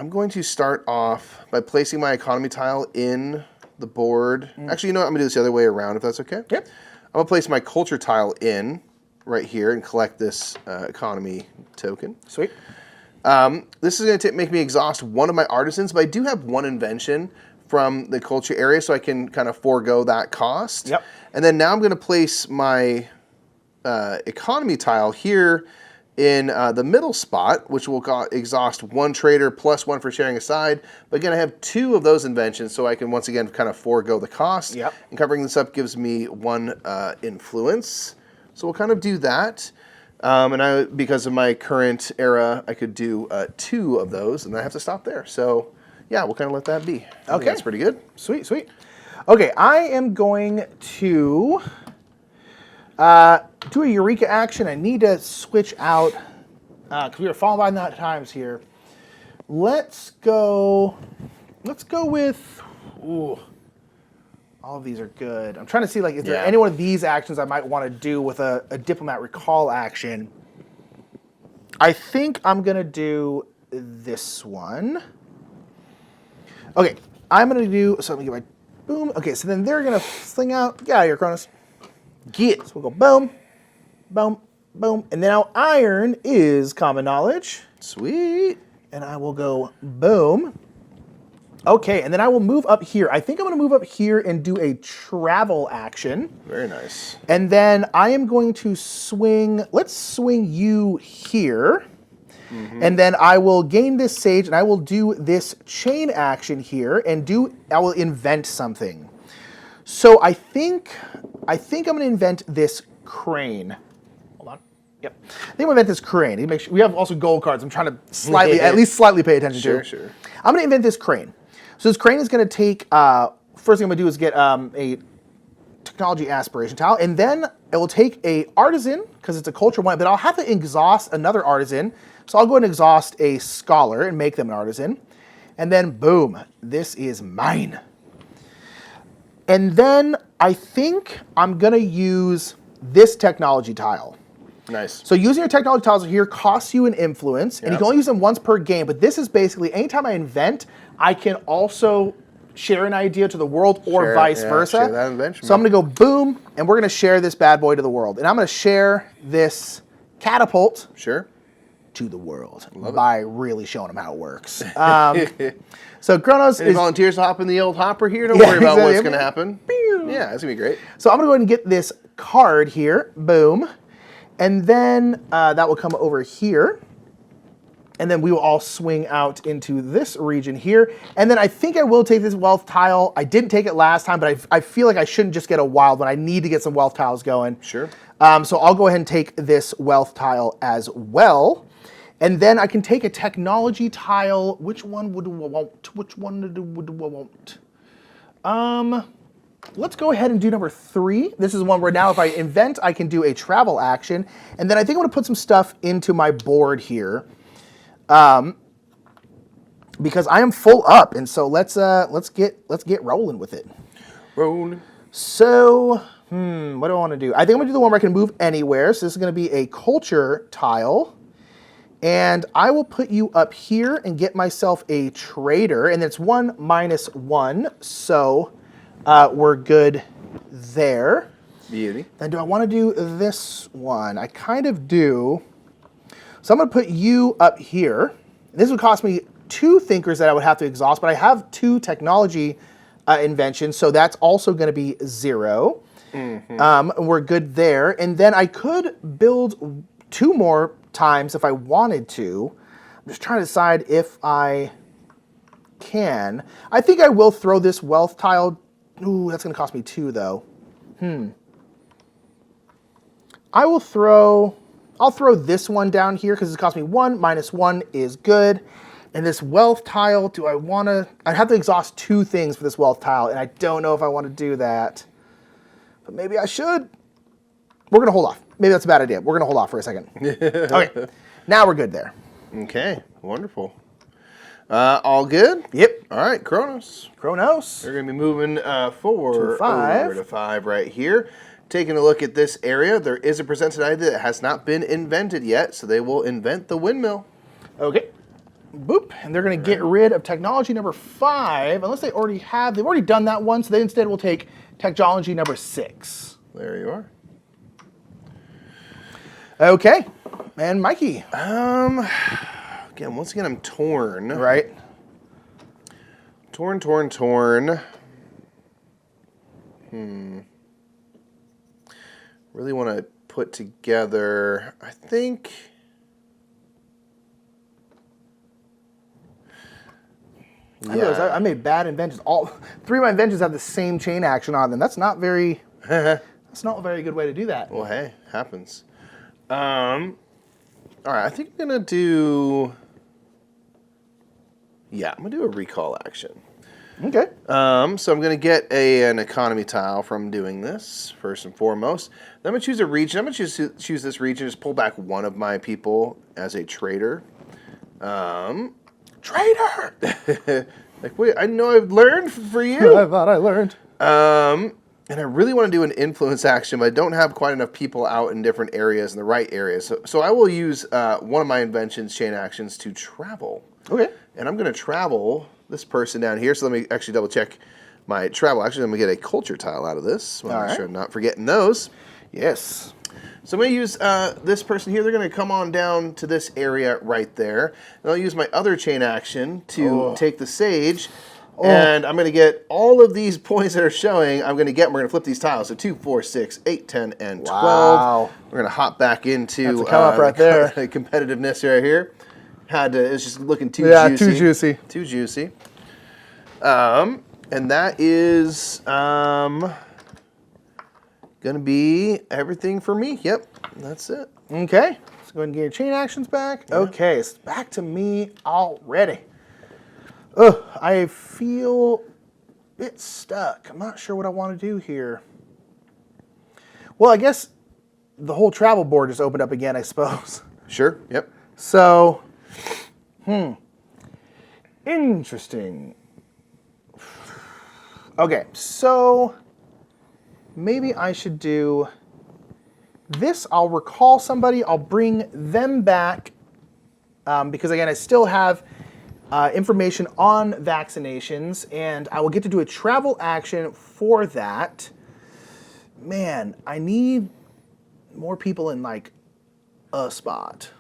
going to start off by placing my economy tile in the board. Actually, you know what? I'm going to do this the other way around if that's okay. Yep. I'm going to place my culture tile in right here and collect this economy token. Sweet. This is going to make me exhaust one of my artisans, but I do have one invention from the culture area, so I can kind of forego that cost. Yep. And then now I'm going to place my economy tile here in the middle spot, which will exhaust one trader plus one for sharing a side. But again, I have two of those inventions, so I can once again kind of forego the cost. Yep. And covering this up gives me one influence. So we'll kind of do that. And because of my current era, I could do two of those, and I have to stop there. So, yeah, we'll kind of let that be. I think that's pretty good. Sweet, sweet. Okay, I am going to do a Eureka action. I need to switch out, because we are falling by the times here. Let's go with, ooh, all of these are good. I'm trying to see, like, is there any one of these actions I might want to do with a diplomat recall action? I think I'm going to do this one. Okay, I'm going to do, so let me get my boom. Okay, so then they're going to fling out, get out of here, Cronus. Get. So we'll go boom, boom, boom. And then now iron is common knowledge. Sweet. And I will go boom. Okay, and then I will move up here. I think I'm going to move up here and do a travel action. Very nice. And then I am going to swing, let's swing you here. And then I will gain this sage and I will do this chain action here and I will invent something. So I think I'm going to invent this crane. Hold on. Yep. I think I'm going to invent this crane. Make sure, we have also gold cards. I'm trying to at least slightly pay attention to. Sure. I'm going to invent this crane. So this crane is going to take, first thing I'm going to do is get a technology aspiration tile, and then it will take a artisan, because it's a culture one, but I'll have to exhaust another artisan. So I'll go ahead and exhaust a scholar and make them an artisan. And then boom, this is mine. And then I think I'm going to use this technology tile. Nice. So using your technology tiles here costs you an influence, and you can only use them once per game, but this is basically, anytime I invent, I can also share an idea to the world or vice versa. Share that invention. So I'm going to go boom, and we're going to share this bad boy to the world. And I'm going to share this catapult to the world by really showing them how it works. So Kronos Any volunteers to hop in the old hopper here? Don't worry about what's going to happen. Yeah, it's going to be great. So I'm going to go ahead and get this card here. Boom. And then that will come over here. And then we will all swing out into this region here. And then I think I will take this wealth tile. I didn't take it last time, but I feel like I shouldn't just get a wild one. I need to get some wealth tiles going. Sure. So I'll go ahead and take this wealth tile as well. And then I can take a technology tile. Which one would I want? Which one would I want? Let's go ahead and do number 3. This is one where now if I invent, I can do a travel action. And then I think I'm going to put some stuff into my board here. Because I am full up, and so let's get rolling with it. Rolling. So, what do I want to do? I think I'm going to do the one where I can move anywhere. So this is going to be a culture tile. And I will put you up here and get myself a trader. And it's 1 - 1. So we're good there. Beauty. Then do I want to do this one? I kind of do. So I'm going to put you up here. This would cost me 2 thinkers that I would have to exhaust, but I have 2 technology inventions, so that's also going to be 0. We're good there. And then I could build 2 more times if I wanted to. I'm just trying to decide if I can. I think I will throw this wealth tile. Ooh, that's going to cost me 2, though. I'll throw this one down here because it cost me 1. -1 is good. And this wealth tile, do I want to... I'd have to exhaust 2 things for this wealth tile, and I don't know if I want to do that. But maybe I should. We're going to hold off. Maybe that's a bad idea. We're going to hold off for a second. Okay. Now we're good there. Okay. Wonderful. All good? Yep. All right, Kronos. Kronos. They're going to be moving forward To 5. over to 5 right here. Taking a look at this area, there is a presented idea that has not been invented yet, so they will invent the windmill. Okay. Boop. And they're going to get rid of technology number 5, unless they already have. They've already done that one, so they instead will take technology number 6. There you are. Okay. And Mikey. Again, once again, I'm torn. Right. Torn. Really want to put together, I think... I made bad inventions. All 3 of my inventions have the same chain action on them. That's not very... that's not a very good way to do that. Well, hey, happens. All right, I think I'm going to do... Yeah, I'm going to do a recall action. Okay. So I'm going to get an economy tile from doing this, first and foremost. Then I'm going to choose a region. I'm going to choose this region, just pull back 1 of my people as a trader. Trader! Like, wait, I know I've learned for you. I thought I learned. And I really want to do an influence action, but I don't have quite enough people out in different areas, in the right areas. So I will use one of my inventions chain actions to travel. Okay. And I'm going to travel this person down here. So let me actually double check my travel. Actually, I'm going to get a culture tile out of this. I want to make sure I'm not forgetting those. Yes. So I'm going to use this person here. They're going to come on down to this area right there. And I'll use my other chain action to take the sage. And I'm going to get all of these points that are showing. We're going to flip these tiles. So 2, 4, 6, 8, 10, and 12. Wow. We're going to hop back into That's a come up right there. Competitiveness right here. It's just looking too juicy. Too juicy. Too juicy. And that is going to be everything for me. Yep, that's it. Okay. Let's go ahead and get your chain actions back. Yeah. Okay, it's back to me already. Ugh, I feel a bit stuck. I'm not sure what I want to do here. Well, I guess the whole travel board just opened up again, I suppose. Sure, yep. So, interesting. Okay, so maybe I should do this. I'll recall somebody. I'll bring them back because, again, I still have information on vaccinations, and I will get to do a travel action for that. Man, I need more people in, like, a spot.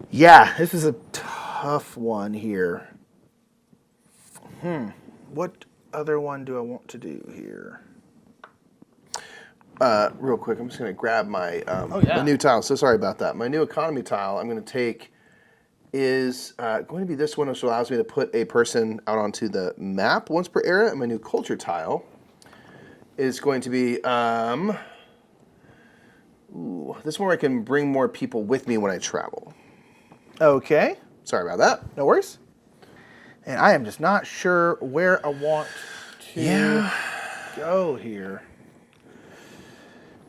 Yeah, this is a tough one here. What other one do I want to do here? Real quick, I'm just going to grab my, my new tile. So sorry about that. My new economy tile I'm going to take is going to be this one, which allows me to put a person out onto the map once per area. And my new culture tile is going to be this one where I can bring more people with me when I travel. Okay. Sorry about that. No worries. And I am just not sure where I want to go here.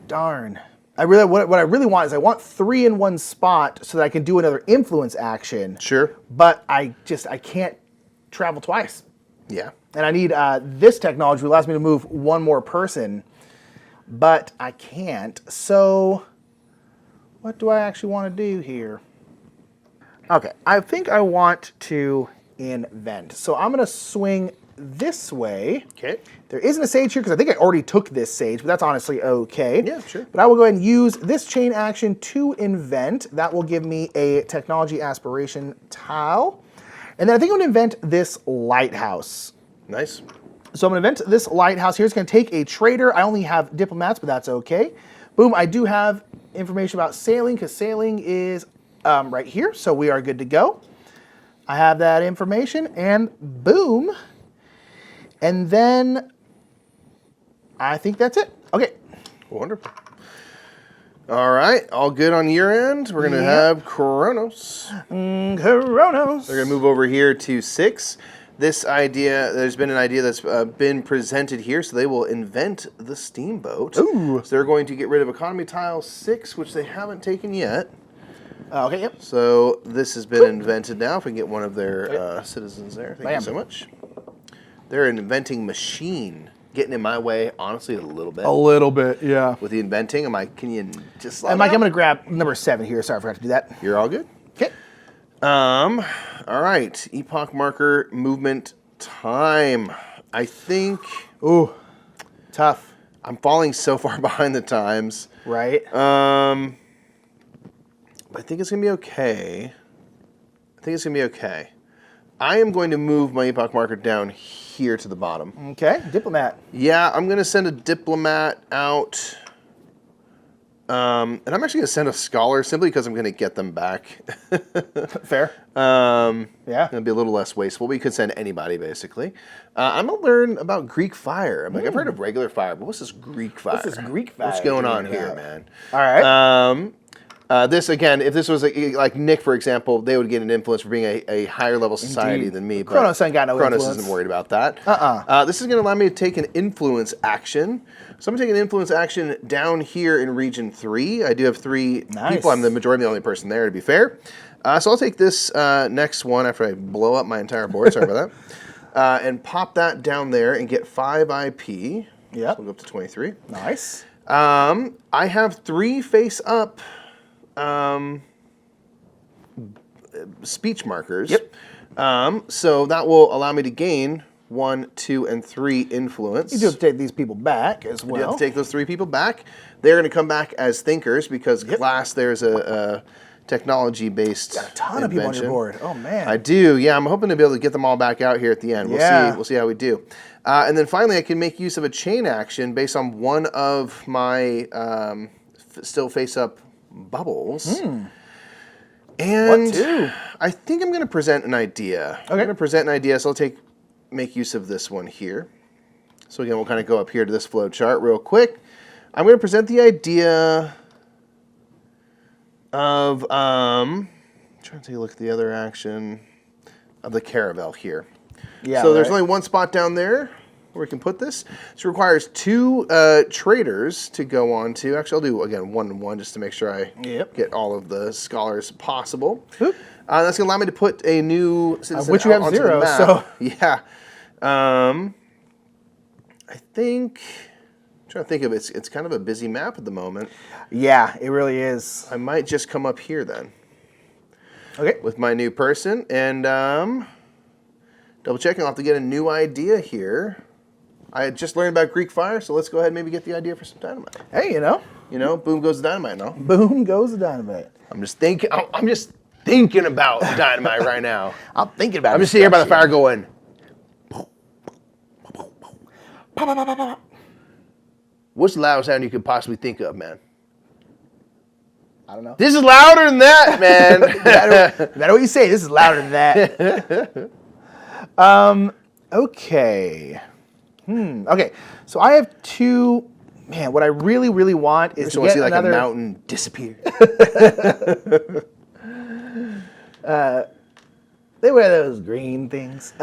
Darn. What I really want is I want 3 in one spot so that I can do another influence action. Sure. But I can't travel twice. Yeah. And I need this technology that allows me to move 1 more person, but I can't. So what do I actually want to do here? Okay, I think I want to invent. So I'm going to swing this way. Okay. There isn't a sage here because I think I already took this sage, but that's honestly okay. Yeah, sure. But I will go ahead and use this chain action to invent. That will give me a technology aspiration tile. And then I think I'm going to invent this lighthouse. Nice. So I'm going to invent this lighthouse here. It's going to take a trader. I only have diplomats, but that's okay. Boom, I do have information about sailing because sailing is right here. So we are good to go. I have that information and boom. And then I think that's it. Okay. Wonderful. All right, all good on your end. We're going to have Kronos. Kronos. They're going to move over here to 6. This idea, there's been an idea that's been presented here, so they will invent the steamboat. Ooh. So they're going to get rid of economy tile 6, which they haven't taken yet. Okay, yep. So this has been invented now. If we can get one of their citizens there. Thank you so much. They're an inventing machine. Getting in my way, honestly, a little bit. A little bit, yeah. With the inventing, can you just slow And Mike, down? I'm going to grab number 7 here. Sorry, I forgot to do that. You're all good? Okay. All right. Epoch marker movement time. I think... Ooh, tough. I'm falling so far behind the times. Right. But I think it's going to be okay. I am going to move my epoch marker down here to the bottom. Okay, diplomat. Yeah, I'm going to send a diplomat out. And I'm actually going to send a scholar simply because I'm going to get them back. Fair. Yeah. It'll be a little less wasteful. We could send anybody, basically. I'm going to learn about Greek fire. I'm like, I've heard of regular fire, but what's this Greek fire? What's this Greek fire? What's going on here, man? All right. This, again, if this was like Nick, for example, they would get an influence for being a higher level society than me. But Kronos ain't got no Kronos influence. isn't worried about that. This is going to allow me to take an influence action. So I'm going to take an influence action down here in region 3. I do have 3 people. I'm the majority of the only person there, to be fair. So I'll take this next one after I blow up my entire board. Sorry about that. And pop that down there and get 5 IP. Yep. So we'll go up to 23. Nice. I have 3 face up speech markers. Yep. So that will allow me to gain 1, 2, and 3 influence. You do have to take these people back as well. You have to take those 3 people back. They're going to come back as thinkers because glass, there's a technology-based Got a ton of people on your board. Oh, man. I do. Yeah, I'm hoping to be able to get them all back out here at the end. We'll see how we do. And then finally, I can make use of a chain action based on one of my still face-up bubbles. And What two? I think I'm going to present an idea. I'm going to present an idea, so I'll make use of this one here. So again, we'll kind of go up here to this flow chart real quick. I'm going to present the idea of, trying to take a look at the other action of the caravel here. Yeah. So there's only one spot down there where we can put this. This requires 2 traders to go on to. Actually, I'll do, again, 1 and 1 just to make sure I get all of the scholars possible. That's going to allow me to put a new citizen which you have onto 0, the map. so... Yeah. I think... I'm trying to think of it. It's kind of a busy map at the moment. Yeah, it really is. I might just come up here then. Okay. With my new person. And double checking. I'll have to get a new idea here. I had just learned about Greek fire, so let's go ahead and maybe get the idea for some dynamite. Hey, you know. Boom goes the dynamite, no? Boom goes the dynamite. I'm just thinking about dynamite right now. I'm thinking about it. I'm just sitting here by the fire going. What's the loudest sound you could possibly think of, man? I don't know. This is louder than that, man. No matter what you say, this is louder than that. Okay. Okay. So I have 2. Man, what I really, really want is to want get to see like another... a mountain disappear. They wear those green things.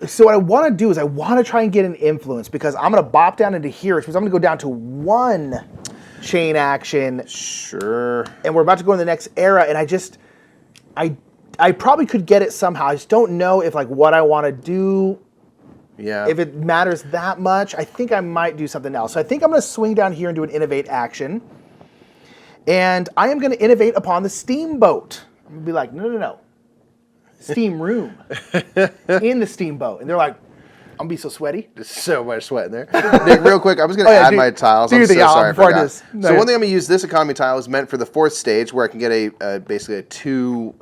So what I want to do is I want to try and get an influence because I'm going to bop down into here, which means I'm going to go down to 1 chain action. Sure. And we're about to go in the next era, and I probably could get it somehow. I just don't know if like what I want to do, if it matters that much. I think I might do something else. So I think I'm going to swing down here and do an innovate action. And I am going to innovate upon the steamboat. I'm going to be like, no. Steam room in the steamboat. And they're like, gonna be so sweaty. There's so much sweat in there. Nick, real quick, I was going to add my tiles. Do I'm your thing, so sorry before I for do that. this. No, So yeah. one thing I'm going to use this economy tile is meant for the 4th stage where I can get basically a 2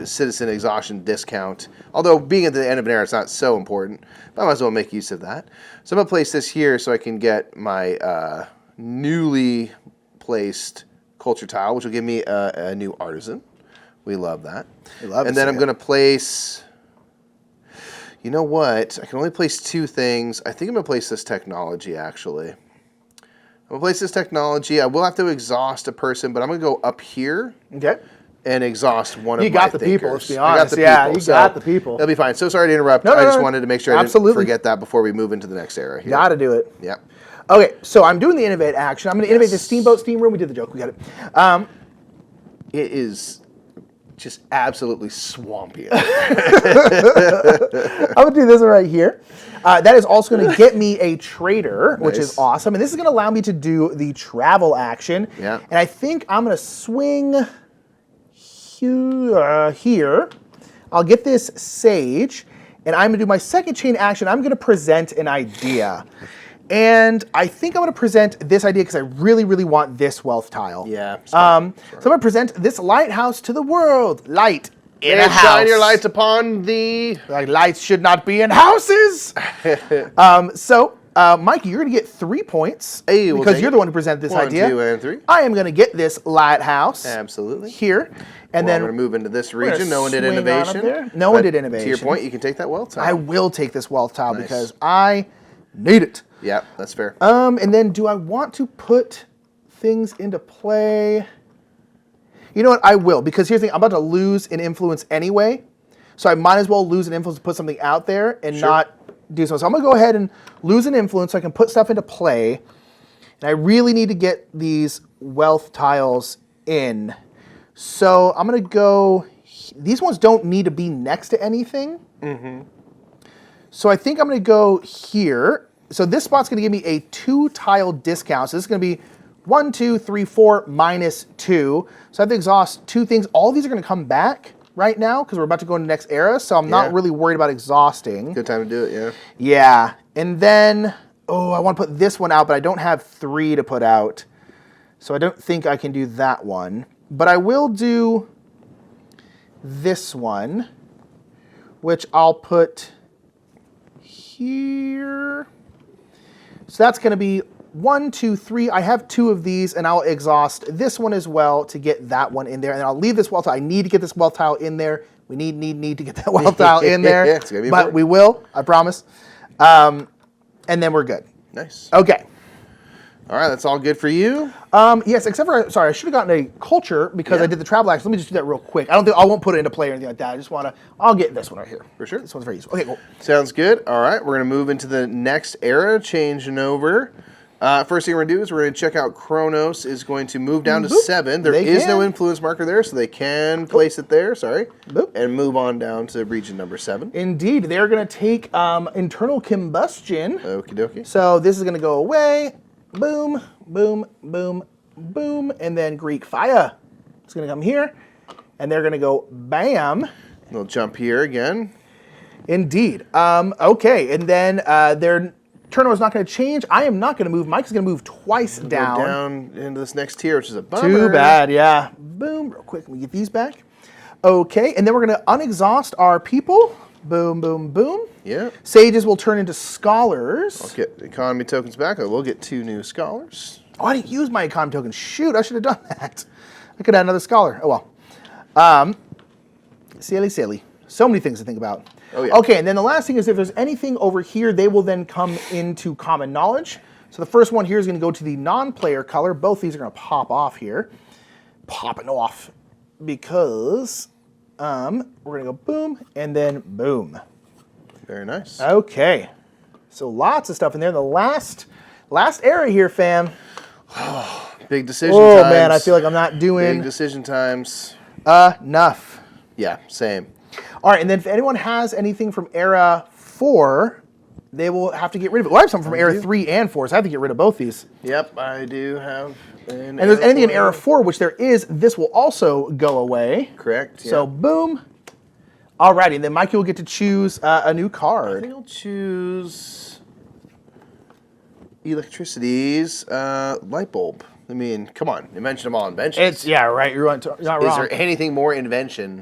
citizen exhaustion discount. Although being at the end of an era, it's not so important. But I might as well make use of that. So I'm going to place this here so I can get my newly placed culture tile, which will give me a new artisan. We love that. We love it. And then I'm going to place... You know what? I can only place 2 things. I think I'm going to place this technology, actually. I'm going to place this technology. I will have to exhaust a person, but I'm going to go up here Okay. and exhaust one of my You got the thinkers. people, let's be honest. Yeah, you got the people. It'll be fine. So sorry to interrupt. No, I no, just no. wanted to make sure I didn't forget that before we move into the next era here. Gotta do it. Yep. Okay, so I'm doing the innovate action. I'm going to innovate the steamboat steam room. We did the joke. We got it. It is just absolutely swampy. I'm going to do this one right here. That is also going to get me a trader, which is awesome. And this is going to allow me to do the travel action. Yeah. And I think I'm going to swing here. I'll get this sage, and I'm going to do my second chain action. I'm going to present an idea. And I think I'm going to present this idea because I really, really want this wealth tile. Yeah. So I'm going to present this lighthouse to the world. Light in a house. Shine your lights upon the... Like lights should not be in houses. Mikey, you're going to get 3 points because you're the one who presented this idea. 1, 2, and 3. I am going to get this lighthouse. Absolutely. Here. And then I'm going to move into this region. No one did swing on up innovation. there. No one did innovation. To your point, you can take that wealth tile. I will take this wealth tile because I need it. Yeah, that's fair. And then do I want to put things into play? You know what? I will, because here's the thing. I'm about to lose an influence anyway, so I might as well lose an influence to put something out there and not do so. So I'm going to go ahead and lose an influence so I can put stuff into play. And I really need to get these wealth tiles in. So I'm going to go... These ones don't need to be next to anything. Mm-hmm. So I think I'm going to go here. So this spot's going to give me a 2-tile discount. So this is going to be 1, 2, 3, 4, minus 2. So I have to exhaust 2 things. All of these are going to come back right now because we're about to go into the next era. So I'm not really worried about exhausting. Good time to do it, yeah. Yeah. And then, I want to put this one out, but I don't have 3 to put out. So I don't think I can do that one. But I will do this one, which I'll put here. So that's going to be 1, 2, 3. I have 2 of these, and I'll exhaust this one as well to get that one in there. And then I'll leave this wealth tile. I need to get this wealth tile in there. We need to get that wealth tile in there. It's gonna be but important. we will, I promise. And then we're good. Nice. Okay. All right, that's all good for you? Yes, except for, sorry, I should have gotten a culture because I did the travel action. Let me just do that real quick. I won't put it into play or anything like that. I just want to, I'll get this one right here. For sure. This one's very useful. Okay, cool. Sounds good. All right, we're going to move into the next era, changing over. First thing we're going to do is we're going to check out Kronos is going to move down to 7. There is no influence marker there, so they can place it there, and move on down to region number 7. Indeed. They're going to take internal combustion. Okie dokie. So this is going to go away. Boom, boom, boom, boom, and then Greek fire. It's going to come here, and they're going to go bam. They'll jump here again. Indeed. Okay, and then their turnover is not going to change. I am not going to move. Mike's going to move twice down. Go down into this next tier, which is a bummer. Too bad, yeah. Boom, real quick, let me get these back. Okay, and then we're going to unexhaust our people. Boom, boom, boom. Yeah. Sages will turn into scholars. I'll get economy tokens back. I will get 2 new scholars. Oh, I didn't use my economy token. Shoot, I should have done that. I could add another scholar. Oh, well. Silly. So many things to think about. Oh, yeah. Okay, and then the last thing is if there's anything over here, they will then come into common knowledge. So the first one here is going to go to the non-player color. Both these are going to pop off here. Popping off because we're going to go boom and then boom. Very nice. Okay. So lots of stuff in there. The last area here, fam. Big decision times. Oh, man, I feel like I'm not doing Big decision times. enough. Yeah, same. All right, and then if anyone has anything from Era 4, they will have to get rid of it. Well, I have something from Era 3 and 4, so I have to get rid of both these. Yep, I do have an And if there's anything in Era 4, which there is, this will also go away. Correct. Yeah. So, boom. Alrighty, then Mikey will get to choose a new I card. think I'll choose Electricity's light bulb. I mean, come on, invention of all inventions. Yeah, right. You're not wrong. Is there anything more invention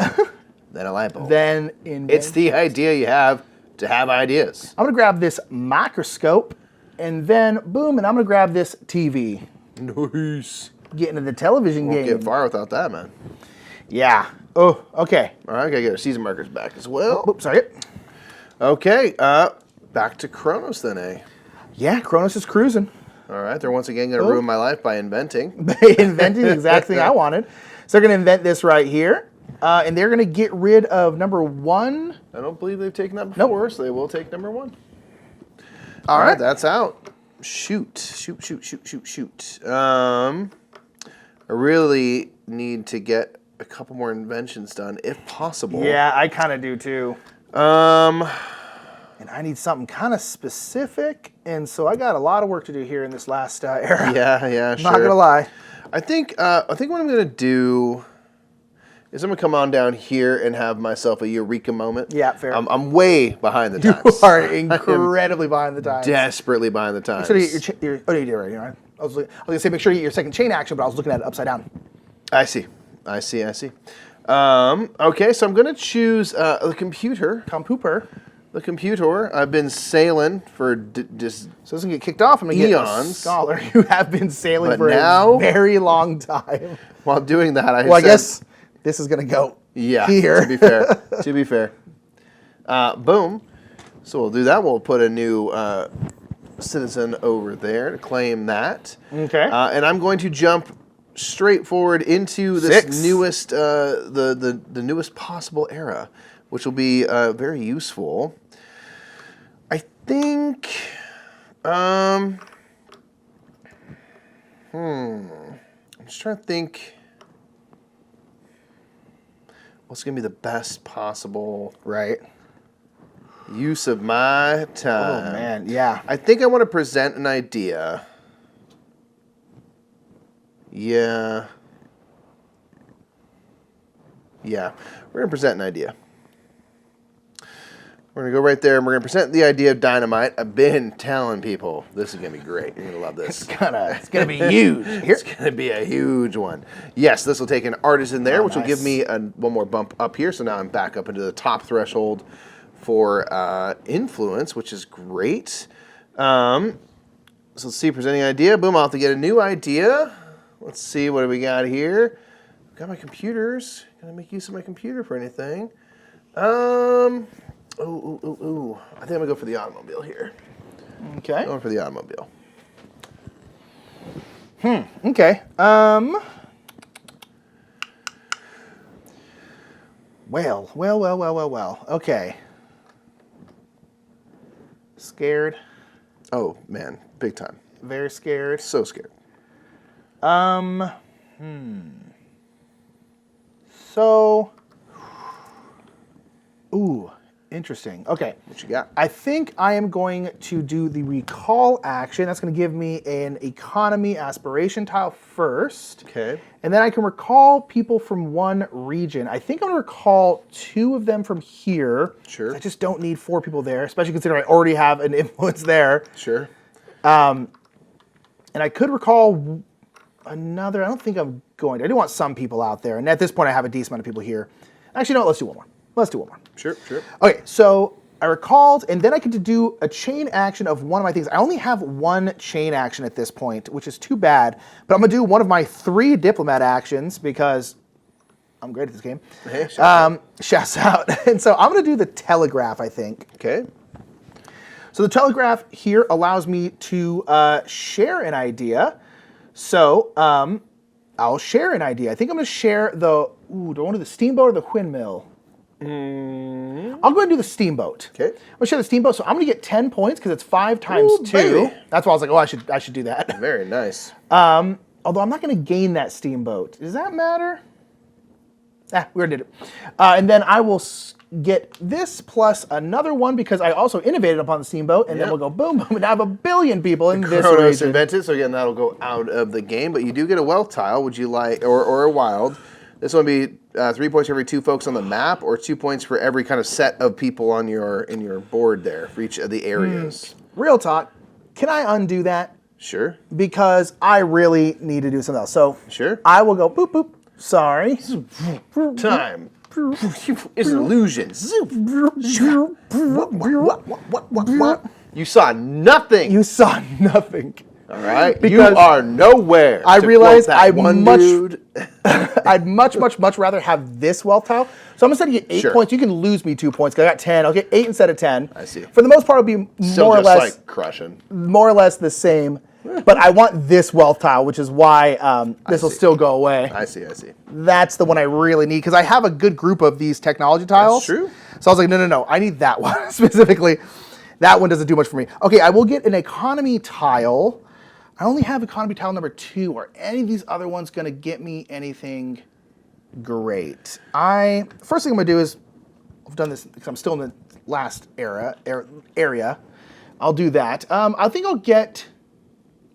than a light bulb? Then It's the idea you have to have ideas. I'm gonna grab this microscope, and then boom, and I'm gonna grab this TV. Nice. Get into the television Won't game. get far without that, man. Yeah. Oh, okay. All right, I gotta get our season markers back as well. Oops, sorry. Okay, back to Kronos then, eh? Yeah, Kronos is cruising. All right, they're once again gonna ruin my life by inventing. They invented the exact thing I wanted. So they're gonna invent this right here, and they're gonna get rid of number 1. I don't believe they've taken that before, so they will take number 1. All right, that's out. Shoot. I really need to get a couple more inventions done, if possible. Yeah, I kind of do too. And I need something kind of specific, and so I got a lot of work to do here in this last era. Yeah, sure. Not gonna lie. I think what I'm gonna do is I'm gonna come on down here and have myself a eureka moment. Yeah, fair. I'm way behind the You times. are incredibly behind the times. Desperately behind the times. So you get your oh, you did it right. Right? I was gonna say make sure you get your second chain action, but I was looking at it upside down. I see. Okay, so I'm gonna choose the computer. The computer. I've been sailing for just So it doesn't get kicked off. I'm gonna get a eons. scholar. You have been sailing But for now- a very long time. While doing that, Well, I guess this is gonna go here. To be fair. To be fair. Boom. So we'll do that. We'll put a new citizen over there to claim that. Okay. And I'm going to jump straight forward into this 6. newest, the newest possible era, which will be very useful. I think. I'm just trying to think. What's going to be the best possible use of my time? Oh man, yeah. I think I want to present an idea. Yeah. We're going to present an idea. We're going to go right there and we're going to present the idea of dynamite. I've been telling people this is going to be great. You're going to love this. It's gonna be huge. Here. It's going to be a huge one. Yes, this will take an artisan there, which will give nice. me one more bump up here. So now I'm back up into the top threshold for influence, which is great. So let's see, presenting idea. Boom, I'll have to get a new idea. Let's see, what do we got here? Got my computers. Can I make use of my computer for anything? I think I'm gonna go for the automobile here. Okay. Going for the automobile. Okay. Well. Okay. Scared. Oh man, big time. Very scared. So scared. So. Ooh, interesting. Okay. What you got? I think I am going to do the recall action. That's going to give me an economy aspiration tile first. Okay. And then I can recall people from one region. I think I'm going to recall 2 of them from here. Sure. I just don't need 4 people there, especially considering I already have an influence there. Sure. And I could recall another. I don't think I'm going to. I do want some people out there. And at this point, I have a decent amount of people here. Actually, no, let's do one more. Sure. Okay, so I recalled, and then I get to do a chain action of one of my things. I only have 1 chain action at this point, which is too bad. But I'm going to do one of my 3 diplomat actions because I'm great at this game. Hey, Shouts out. And so I'm going to do the telegraph, I think. Okay. So the telegraph here allows me to share an idea. So I'll share an idea. I think I'm going to share the, do I want to do the steamboat or the windmill? I'll go ahead and do the steamboat. Okay. I'm going to share the steamboat, so I'm going to get 10 points because it's 5 times 2. Baby. That's why I was like, oh, I should do that. Very nice. Although I'm not going to gain that steamboat. Does that matter? We already did it. And then I will get this plus another one because I also innovated upon the steamboat, and then we'll go boom, boom, and I have 1 billion people in this Kronos region. invented, so again, that'll go out of the game. But you do get a wealth tile. Would you like, or a wild? This one would be 3 points for every 2 folks on the map, or 2 points for every kind of set of people on in your board there for each of the areas. Real talk. Can I undo that? Sure. Because I really need to do something else. So Sure. I will go boop boop. Sorry. Time. It's an illusion. What? You saw nothing. You saw nothing. All right. Because you are nowhere. I realized I'd dude. much rather have this wealth tile. So I'm gonna send you 8 Sure. points. You can lose me 2 points because I got 10. I'll get 8 instead of 10. I see. For the most part, it'll be Still more or just less like crushing. more or less the same. But I want this wealth tile, which is why this will see. still go away. I see. That's the one I really need because I have a good group of these technology tiles. That's true. So I was like, no, I need that one specifically. That one doesn't do much for me. Okay, I will get an economy tile. I only have economy tile number 2. Are any of these other ones going to get me anything great? First thing I'm going to do is, I've done this because I'm still in the last area. I'll do that. I think I'll get,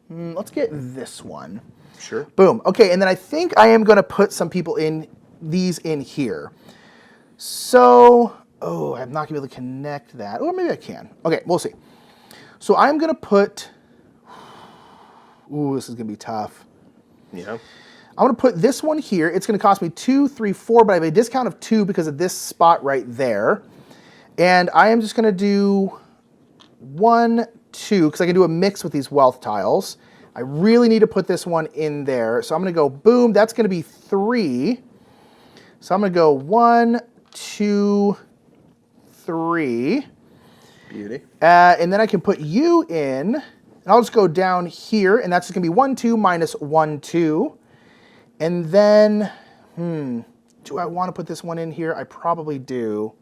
let's get this one. Sure. Boom. Okay, and then I think I am going to put some people in here. So, I'm not going to be able to connect that. Or maybe I can. Okay, we'll see. So I'm going to put, this is going to be tough. Yeah. I'm going to put this one here. It's going to cost me 2, 3, 4, but I have a discount of 2 because of this spot right there. And I am just going to do 1, 2, because I can do a mix with these wealth tiles. I really need to put this one in there. So I'm going to go boom. That's going to be 3. So I'm going to go 1, 2, 3. Beauty. And then I can put you in. And I'll just go down here. And that's just going to be 1, 2 minus 1, 2. And then, do I want to put this one in here? I probably do.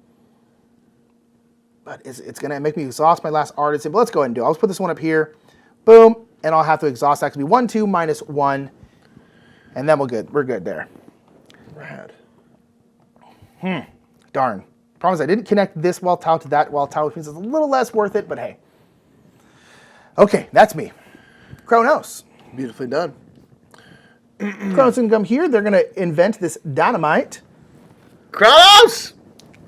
But it's going to make me exhaust my last artisan. But let's go ahead and do it. I'll just put this one up here. Boom. And I'll have to exhaust that. It's going to be 1, 2 minus 1. And then we're good there. Rad. Darn. Problem is I didn't connect this wealth tile to that wealth tile, which means it's a little less worth it, but hey. Okay, that's me. Kronos. Beautifully done. Kronos can come here. They're going to invent this dynamite. Kronos!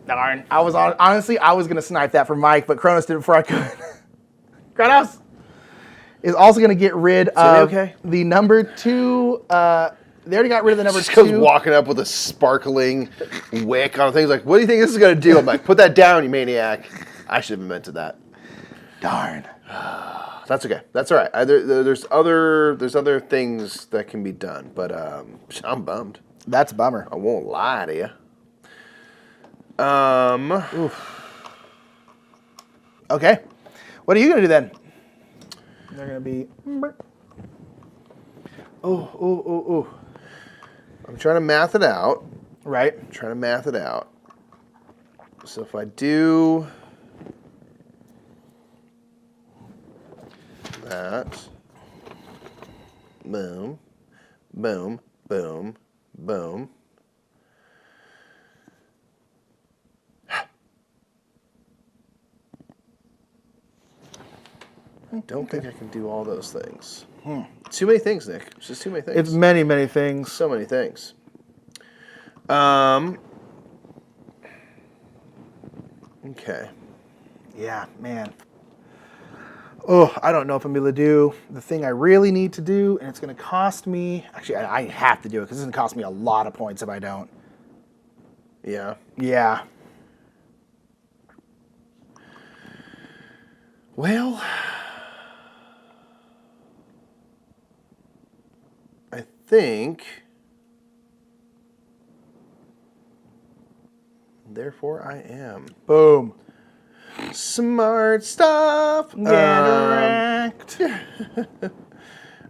Darn. Honestly, I was going to snipe that from Mike, but Kronos did it before I could. Kronos is also going to get rid of the number 2. They already got rid of the number 2. Just goes walking up with a sparkling wick on things like, what do you think this is going to do? I'm like, put that down, you maniac. I should have invented that. Darn. That's okay. That's all right. There's other things that can be done, but I'm bummed. That's a bummer. I won't lie to you. Okay. What are you going to do then? They're going to be... I'm trying to math it out. Right. So if I do that, boom, boom, boom, boom. I don't think I can do all those things. Too many things, Nick. It's just too many things. It's many, many things. So many things. Okay. Yeah, man. I don't know if I'm able to do the thing I really need to do, and it's going to cost me... Actually, I have to do it because it's going to cost me a lot of points if I don't. Yeah. Yeah. Well, I think, therefore I am. Boom. Smart stuff. Get wrecked.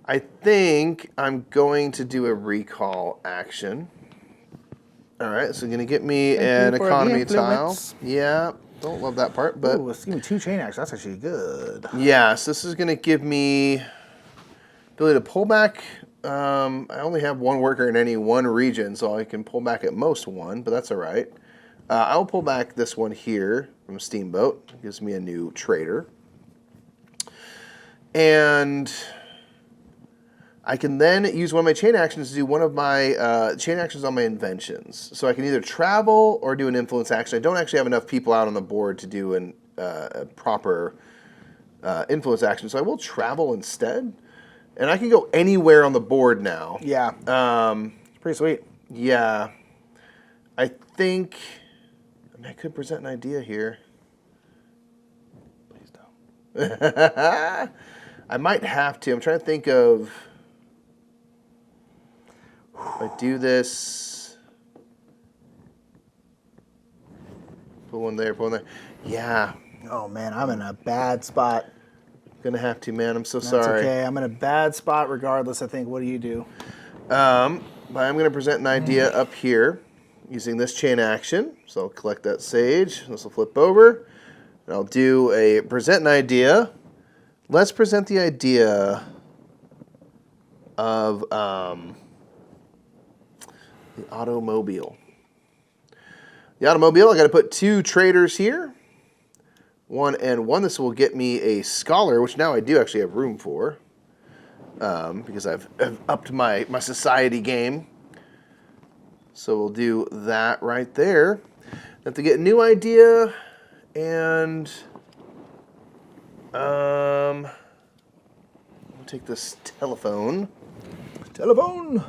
I think I'm going to do a recall action. All right, so going to get me an economy tile. Yeah, don't love that part, but it's giving me 2 chain actions. That's actually good. Yes, this is going to give me ability to pull back. I only have 1 worker in any one region, so I can pull back at most 1, but that's all right. I'll pull back this one here from Steamboat. It gives me a new trader. And I can then use one of my chain actions to do one of my chain actions on my inventions. So I can either travel or do an influence action. I don't actually have enough people out on the board to do a proper influence action, so I will travel instead. And I can go anywhere on the board now. Yeah. It's pretty sweet. Yeah. I think I could present an idea here. Please don't. I might have to. I'm trying to think of... If I do this... Put one there, put one there. Yeah. Oh, man, I'm in a bad spot. Gonna have to, man. I'm so That's sorry. okay. I'm in a bad spot regardless, I think. What do you do? But I'm gonna present an idea up here using this chain action. So I'll collect that sage. This will flip over. And I'll do a present an idea. Let's present the idea of the automobile. The automobile, I gotta put 2 traders here. 1 and 1. This will get me a scholar, which now I do actually have room for. Because I've upped my society game. So we'll do that right there. Have to get a new idea, and I'll take this telephone. Telephone.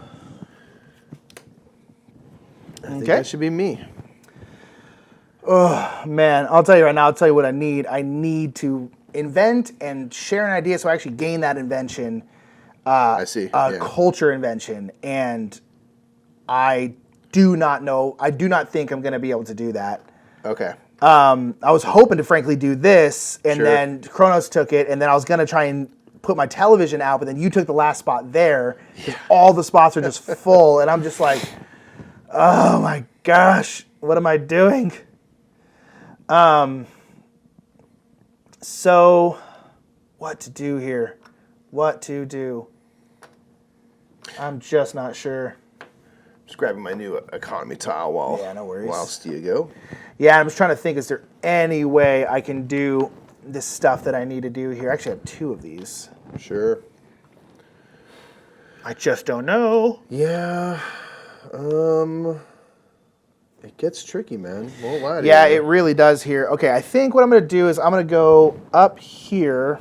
I think that should be me. Oh, man, I'll tell you right now, I'll tell you what I need. I need to invent and share an idea so I actually gain that invention. I see. Culture invention. And I do not know, I do not think I'm going to be able to do that. Okay. I was hoping to frankly do this, and Sure. then Kronos took it, and then I was going to try and put my television out, but then you took the last spot there, because all the spots are just full, and I'm just like, oh my gosh, what am I doing? So, what to do here? What to do? I'm just not sure. Just grabbing my new economy tile while no worries. whilst you go. Yeah, I'm just trying to think, is there any way I can do this stuff that I need to do here? I actually have 2 of these. Sure. I just don't know. Yeah. It gets tricky, man. Won't lie to Yeah, you. it really does here. Okay, I think what I'm going to do is I'm going to go up here,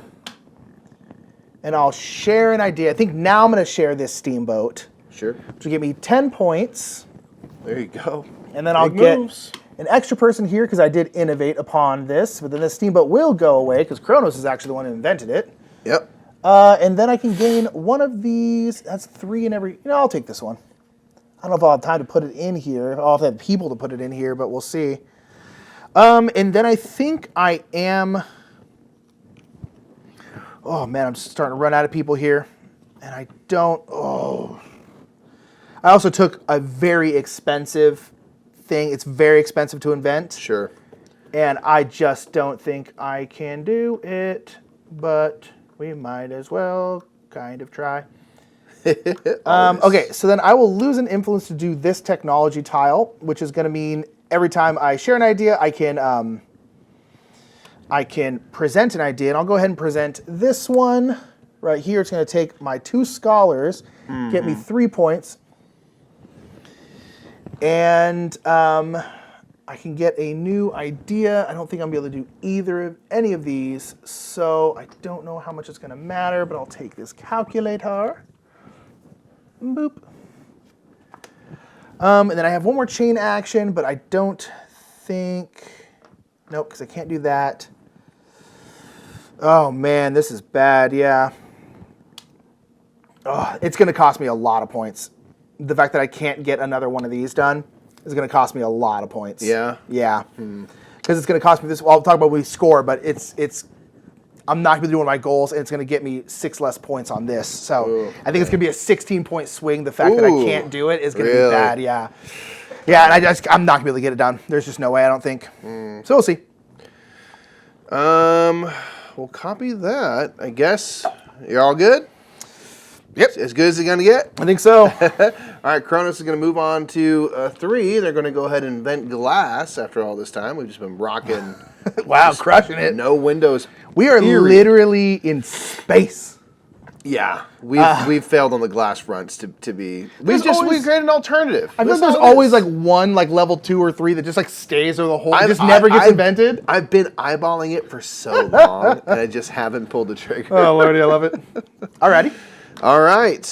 and I'll share an idea. I think now I'm going to share this steamboat, Sure. which will give me 10 points, There you go. and then I'll Big get moves. an extra person here because I did innovate upon this, but then this steamboat will go away because Kronos is actually the one who invented it. Yep. And then I can gain one of these. That's 3 in every... I'll take this one. I don't know if I'll have time to put it in here. I'll have to have people to put it in here, but we'll see. And then I think I am... Oh, man, I'm starting to run out of people here. And I don't... Oh. I also took a very expensive thing. It's very expensive to invent. Sure. And I just don't think I can do it. But we might as well kind of try. Okay, so then I will lose an influence to do this technology tile, which is going to mean every time I share an idea, I can present an idea, and I'll go ahead and present this one right here. It's going to take my 2 scholars, get me 3 points, and I can get a new idea. I don't think I'm going to be able to do any of these, so I don't know how much it's going to matter, but I'll take this calculator. Boop. And then I have one more chain action, but I don't think... Nope, because I can't do that. Oh, man, this is bad, yeah. Oh, it's going to cost me a lot of points. The fact that I can't get another one of these done is going to cost me a lot of points. Yeah? Yeah. Because it's going to cost me this... Well, I'll talk about when we score, but it's I'm not going to be doing my goals, and it's going to get me 6 less points on this. So Ooh, I think it's going to be a 16-point swing. The fact that I can't do it is going to really? be bad. Yeah, yeah, and I'm not going to be able to get it done. There's just no way. I don't think. So we'll see. We'll copy that. I guess you're all good. Yep, As good as it's gonna get. I think so. All right, Kronos is gonna move on to 3. They're gonna go ahead and invent glass after all this time. We've just been rocking. Wow, crushing it. No windows. We are literally in space. Yeah, we've failed on the glass fronts to be. We created an alternative. I feel like there's always like one like level 2 or 3 that just like stays over the whole. It just never gets invented. I've been eyeballing it for so long, and I just haven't pulled the trigger. Oh lordy, I love it. Alrighty. All right,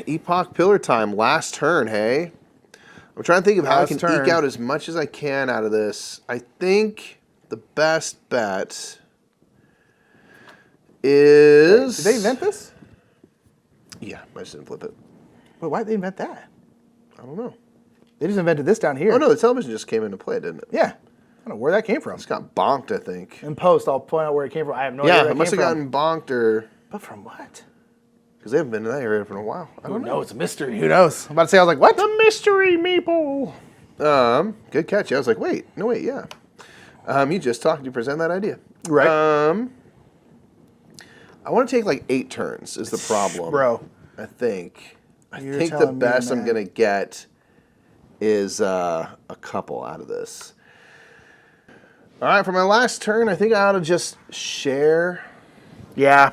Epoch Pillar time. Last turn. Hey, I'm trying to think of how I can eke out as much as I can out of this. I think the best bet is... Did they invent this? Yeah, I just didn't flip it. Wait, why did they invent that? I don't know. They just invented this down here. Oh, no, the television just came into play, didn't it? Yeah. I don't know where that came from. It's got bonked, I think. In post, I'll point out where it came from. I have no idea where Yeah, it must have gotten bonked or... But from what? Because they haven't been in that area for a while. I don't know. No, it's a mystery. Who knows? I'm about to say, I was like, what? The mystery meeple. Good catch. I was like, wait, yeah. You just talked to present that idea. Right. I want to take like 8 turns is the problem. Bro. I think the best I'm going to get is a couple out of this. All right, for my last turn, I think I ought to just share the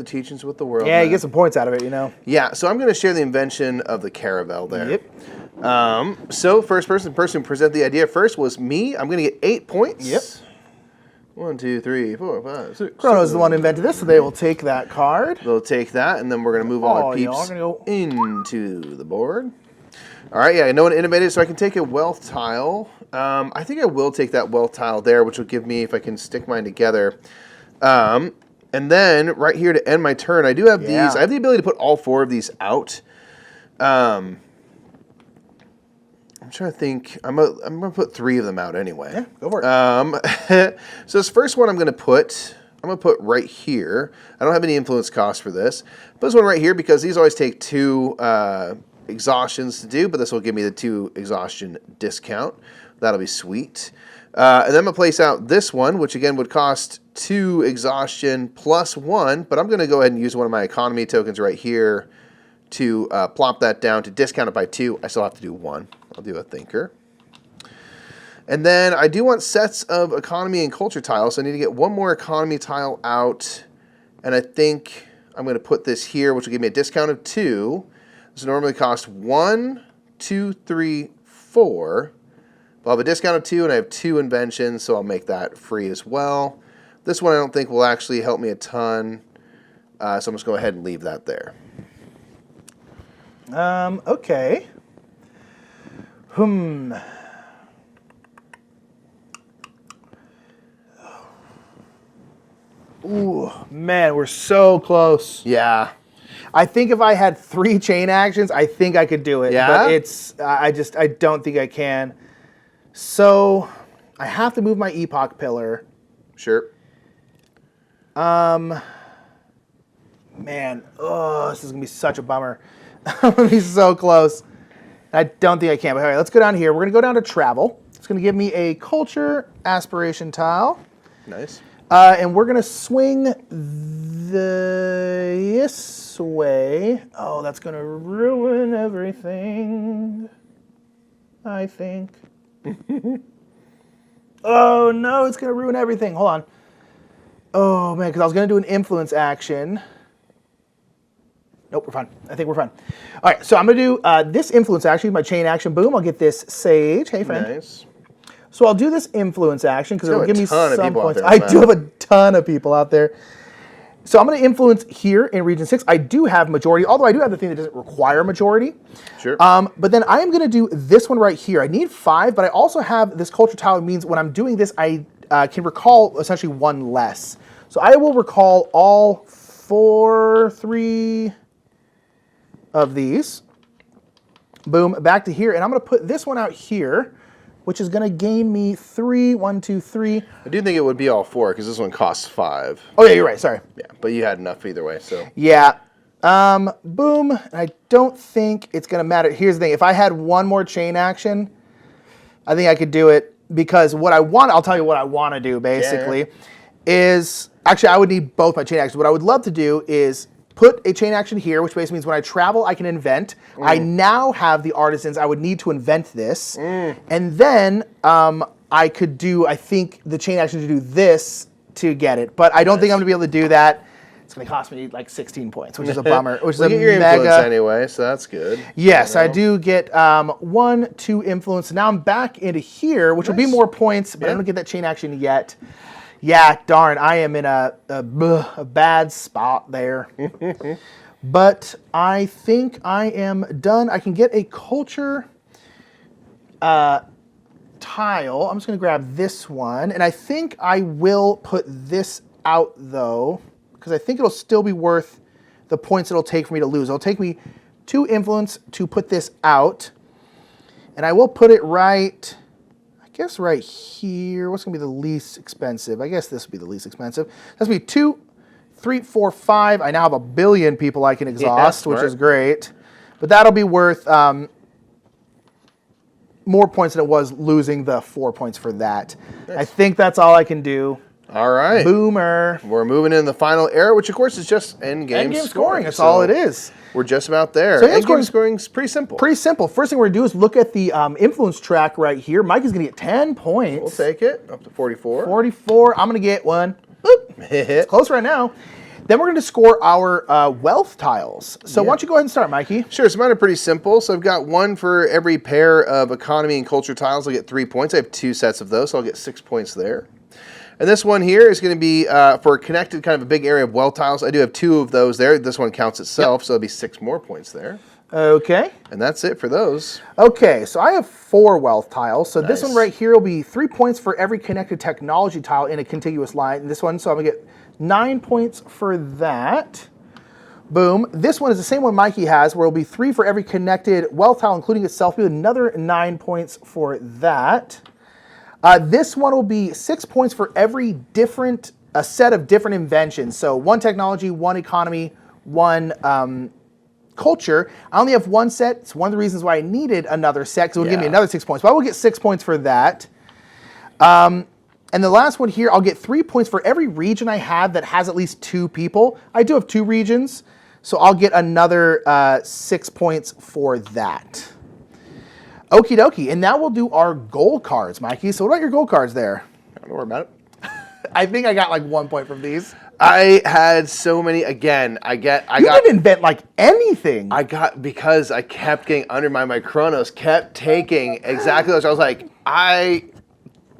teachings with the world. Yeah, you get some points out of it, you know. Yeah, so I'm going to share the invention of the caravel there. Yep. So first person who presented the idea first was me. I'm going to get 8 points. Yep. 1, 2, 3, 4, 5, 6. Chrono's the one who invented this, so they will take that card. They'll take that, and then we're going to move all our peeps into the board. All right, yeah, no one innovated, so I can take a wealth tile. I think I will take that wealth tile there, which will give me, if I can stick mine together. And then right here to end my turn, I do have these. I have the ability to put all 4 of these out. I'm trying to think. I'm gonna put 3 of them out anyway. Yeah, go for it. So this first one I'm gonna put right here. I don't have any influence cost for this. Put this one right here because these always take 2 exhaustions to do, but this will give me the 2 exhaustion discount. That'll be sweet. And then I'm gonna place out this one, which again would cost 2 exhaustion plus 1, but I'm gonna go ahead and use one of my economy tokens right here to plop that down to discount it by 2. I still have to do 1. I'll do a thinker. And then I do want sets of economy and culture tiles, so I need to get 1 more economy tile out. And I think I'm going to put this here, which will give me a discount of 2. This normally costs 1, 2, 3, 4. But I'll have a discount of 2, and I have 2 inventions, so I'll make that free as well. This one I don't think will actually help me a ton, so I'm just going to go ahead and leave that there. Okay. Ooh, man, we're so close. Yeah. I think if I had 3 chain actions, I think I could do it. Yeah? But it's, I don't think I can. So, I have to move my Epoch Pillar. Sure. Man, this is going to be such a bummer. I'm going to be so close. I don't think I can, but all right, let's go down here. We're going to go down to travel. It's going to give me a culture aspiration tile. Nice. And we're going to swing this way. Oh, that's going to ruin everything, I think. Oh, no, it's going to ruin everything. Hold on. Oh, man, because I was going to do an influence action. Nope, we're fine. I think we're fine. All right, so I'm going to do this influence action, my chain action. Boom, I'll get this sage. Hey, friend. Nice. So I'll do this influence action because it'll give me some points. There, I do have a ton of people out there. So I'm going to influence here in Region 6. I do have majority, although I do have the thing that doesn't require majority. Sure. But then I am going to do this one right here. I need 5, but I also have this culture tile. It means when I'm doing this, I can recall essentially 1 less. So I will recall all 3 of these. Boom, back to here. And I'm going to put this one out here, which is going to gain me 3, 1, 2, 3. I do think it would be all 4 because this one costs 5. Oh, yeah, you're right. Sorry. Yeah, but you had enough either way, so. Yeah. Boom. I don't think it's going to matter. Here's the thing. If I had 1 more chain action, I think I could do it because what I want, I'll tell you what I want to do basically, is, actually I would need both my chain actions. What I would love to do is put a chain action here, which basically means when I travel, I can invent. I now have the artisans. I would need to invent this. And then I could do, I think, the chain action to do this to get it. But I don't think I'm going to be able to do that. It's going to cost me like 16 points, which is a bummer. Which is You a get your mega influence anyway, so that's good. Yes, I do get 1, 2 influence. Now I'm back into here, which will be more points, but I don't get that chain action yet. Yeah, darn, I am in a bad spot there. But I think I am done. I can get a culture tile. I'm just going to grab this one, and I think I will put this out, though, because I think it'll still be worth the points it'll take for me to lose. It'll take me 2 influence to put this out, and I will put it right, I guess right here. What's going to be the least expensive? I guess this would be the least expensive. That's going to be 2, 3, 4, 5. I now have 1 billion people I can exhaust, which is great. But that'll be worth more points than it was losing the 4 points for that. Nice. I think that's all I can do. All right. Boomer. We're moving in the final era, which of course is just endgame scoring. That's all it is. We're just about there. So endgame scoring is pretty simple. Pretty simple. First thing we're going to do is look at the influence track right here. Mike is going to get 10 points. We'll take it up to 44. 44. I'm going to get 1. Boop. It's close right now. Then we're going to score our wealth tiles. So why don't you go ahead and start, Mikey? Sure. So mine are pretty simple. So I've got 1 for every pair of economy and culture tiles. I'll get 3 points. I have 2 sets of those, so I'll get 6 points there. And this one here is going to be for a connected kind of a big area of wealth tiles. I do have 2 of those there. This one counts itself, so it'll be 6 more points there. Okay. And that's it for those. Okay, so I have 4 wealth tiles. So this one right here will be 3 points for every connected technology tile in a contiguous line. And this one, so I'm going to get 9 points for that. Boom. This one is the same one Mikey has, where it'll be 3 for every connected wealth tile, including itself. Another 9 points for that. This one will be 6 points for every a set of different inventions. So 1 technology, 1 economy, 1 culture. I only have 1 set. It's one of the reasons why I needed another set, because it will give me another 6 points. But I will get 6 points for that. And the last one here, I'll get 3 points for every region I have that has at least 2 people. I do have 2 regions, so I'll get another 6 points for that. Okie dokie, and now we'll do our gold cards, Mikey. So what about your gold cards there? Don't worry about it. I think I got like 1 point from these. I had so many. Again, you didn't invent like anything. Because I kept getting under my Chronos, kept taking exactly those. I was like, I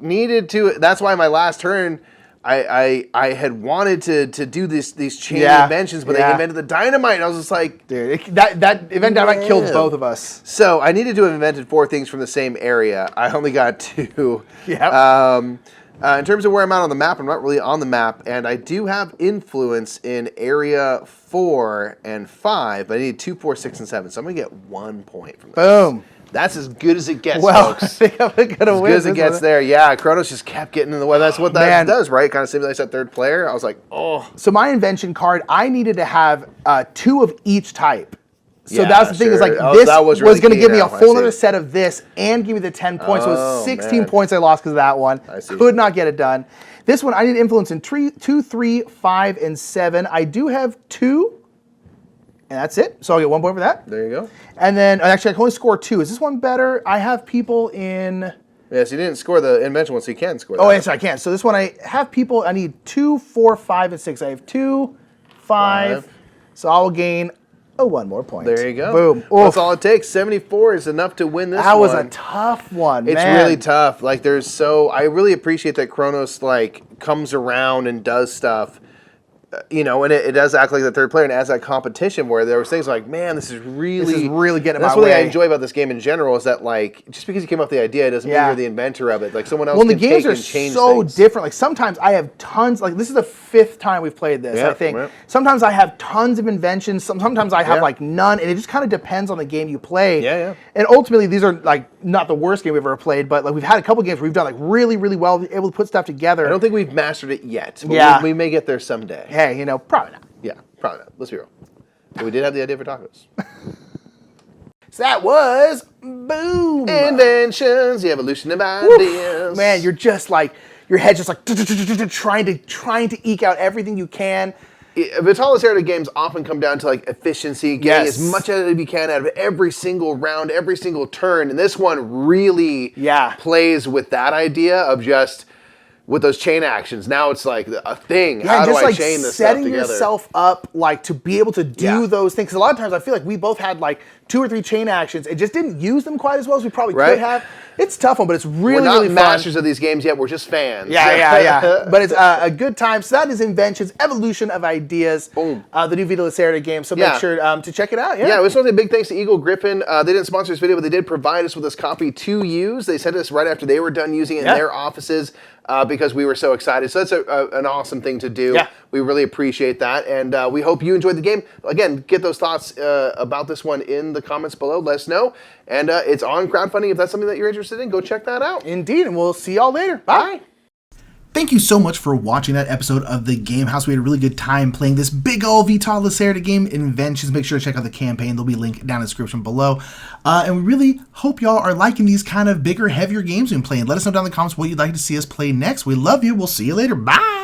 needed to. That's why my last turn, I had wanted to do these chain inventions, but they invented the dynamite. And I was just like, dude, that event dynamite killed both of us. So I needed to have invented 4 things from the same area. I only got 2. Yeah. In terms of where I'm at on the map, I'm not really on the map, and I do have influence in area 4 and 5, but I need 2, 4, 6, and 7, so I'm gonna get 1 point from this. Boom. That's as good as it gets, folks. I think I'm gonna win. As good as it gets there. Yeah, Chronos just kept getting in the way. That's what that does, right? Kind of simulates that third player. I was like, oh. So my invention card, I needed to have 2 of each type. So that's the thing is like this was really going to give me a full other set of this and give me the 10 points. So it was 16 points I lost because of that one. Could not get it done. This one I need influence in 2, 3, 5, and 7. I do have 2. And that's it. So I'll get 1 point for that. There you go. And then, actually, I can only score 2. Is this one better? I have people in... Yes, you didn't score the invention one, so you can score that. Oh, yes, I can. So this one, I have people, I need 2, 4, 5, and 6. I have 2, 5. So I will gain 1 more point. There you go. Boom. That's all it takes. 74 is enough to win this one. That was a tough one, It's really tough. Like, I really appreciate that Chronos, like, comes around and does stuff. And it does act like the third player, and as that competition where there was things like, man, this is really getting in my way. That's what I enjoy about this game in general is that, like, just because you came up with the idea doesn't mean you're the inventor of it. Like, someone else can take and change things. The games are so different. Like, sometimes I have tons, like, this is the 5th time we've played this, I think. Right. Sometimes I have tons of inventions. Sometimes I have, like, none, and it just kind of depends on the game you play. Yeah. And ultimately, these are, like, not the worst game we've ever played, but, like, we've had a couple games where we've done, like, really, really well, able to put stuff together. I don't think we've mastered it yet, but we may get there someday. Hey, probably not. Yeah, probably not. Let's be real. But we did have the idea for tacos. So that was boom. Inventions, the evolution of ideas. Man, you're just like, your head's just like trying to eke out everything you can. Vitalis era games often come down to like efficiency, getting as much out of you can out of every single round, every single turn. And this one really plays with that idea of just with those chain actions. Now it's like a thing. Yeah, How do just I like chain this stuff setting together? yourself up like to be able to do Yeah. those things. 'Cause a lot of times I feel like we both had like 2 or 3 chain actions and just didn't use them quite as well as we probably Right. could have. It's a tough one, but it's We're really, not really fun. masters of these games yet. We're just fans. Yeah. But it's a good time. So that is Inventions, Evolution of Ideas, Boom. The new Vita Lacerda game. So Yeah. make sure to check it out. Yeah, it was really a big thanks to Eagle Griffin. They didn't sponsor this video, but they did provide us with this copy to use. They sent us right after they were done using it in their offices because we were so excited. So that's an awesome thing to do. Yeah. We really appreciate that, and we hope you enjoyed the game. Again, get those thoughts about this one in the comments below. Let us know. And it's on crowdfunding. If that's something that you're interested in, go check that out. Indeed, and we'll see y'all later. Bye. Thank you so much for watching that episode of the Game House. We had a really good time playing this big old Vita Lacerda game, Inventions. Make sure to check out the campaign. There'll be a link down in the description below. And we really hope y'all are liking these kind of bigger, heavier games we've been playing. Let us know down in the comments what you'd like to see us play next. We love you. We'll see you later. Bye.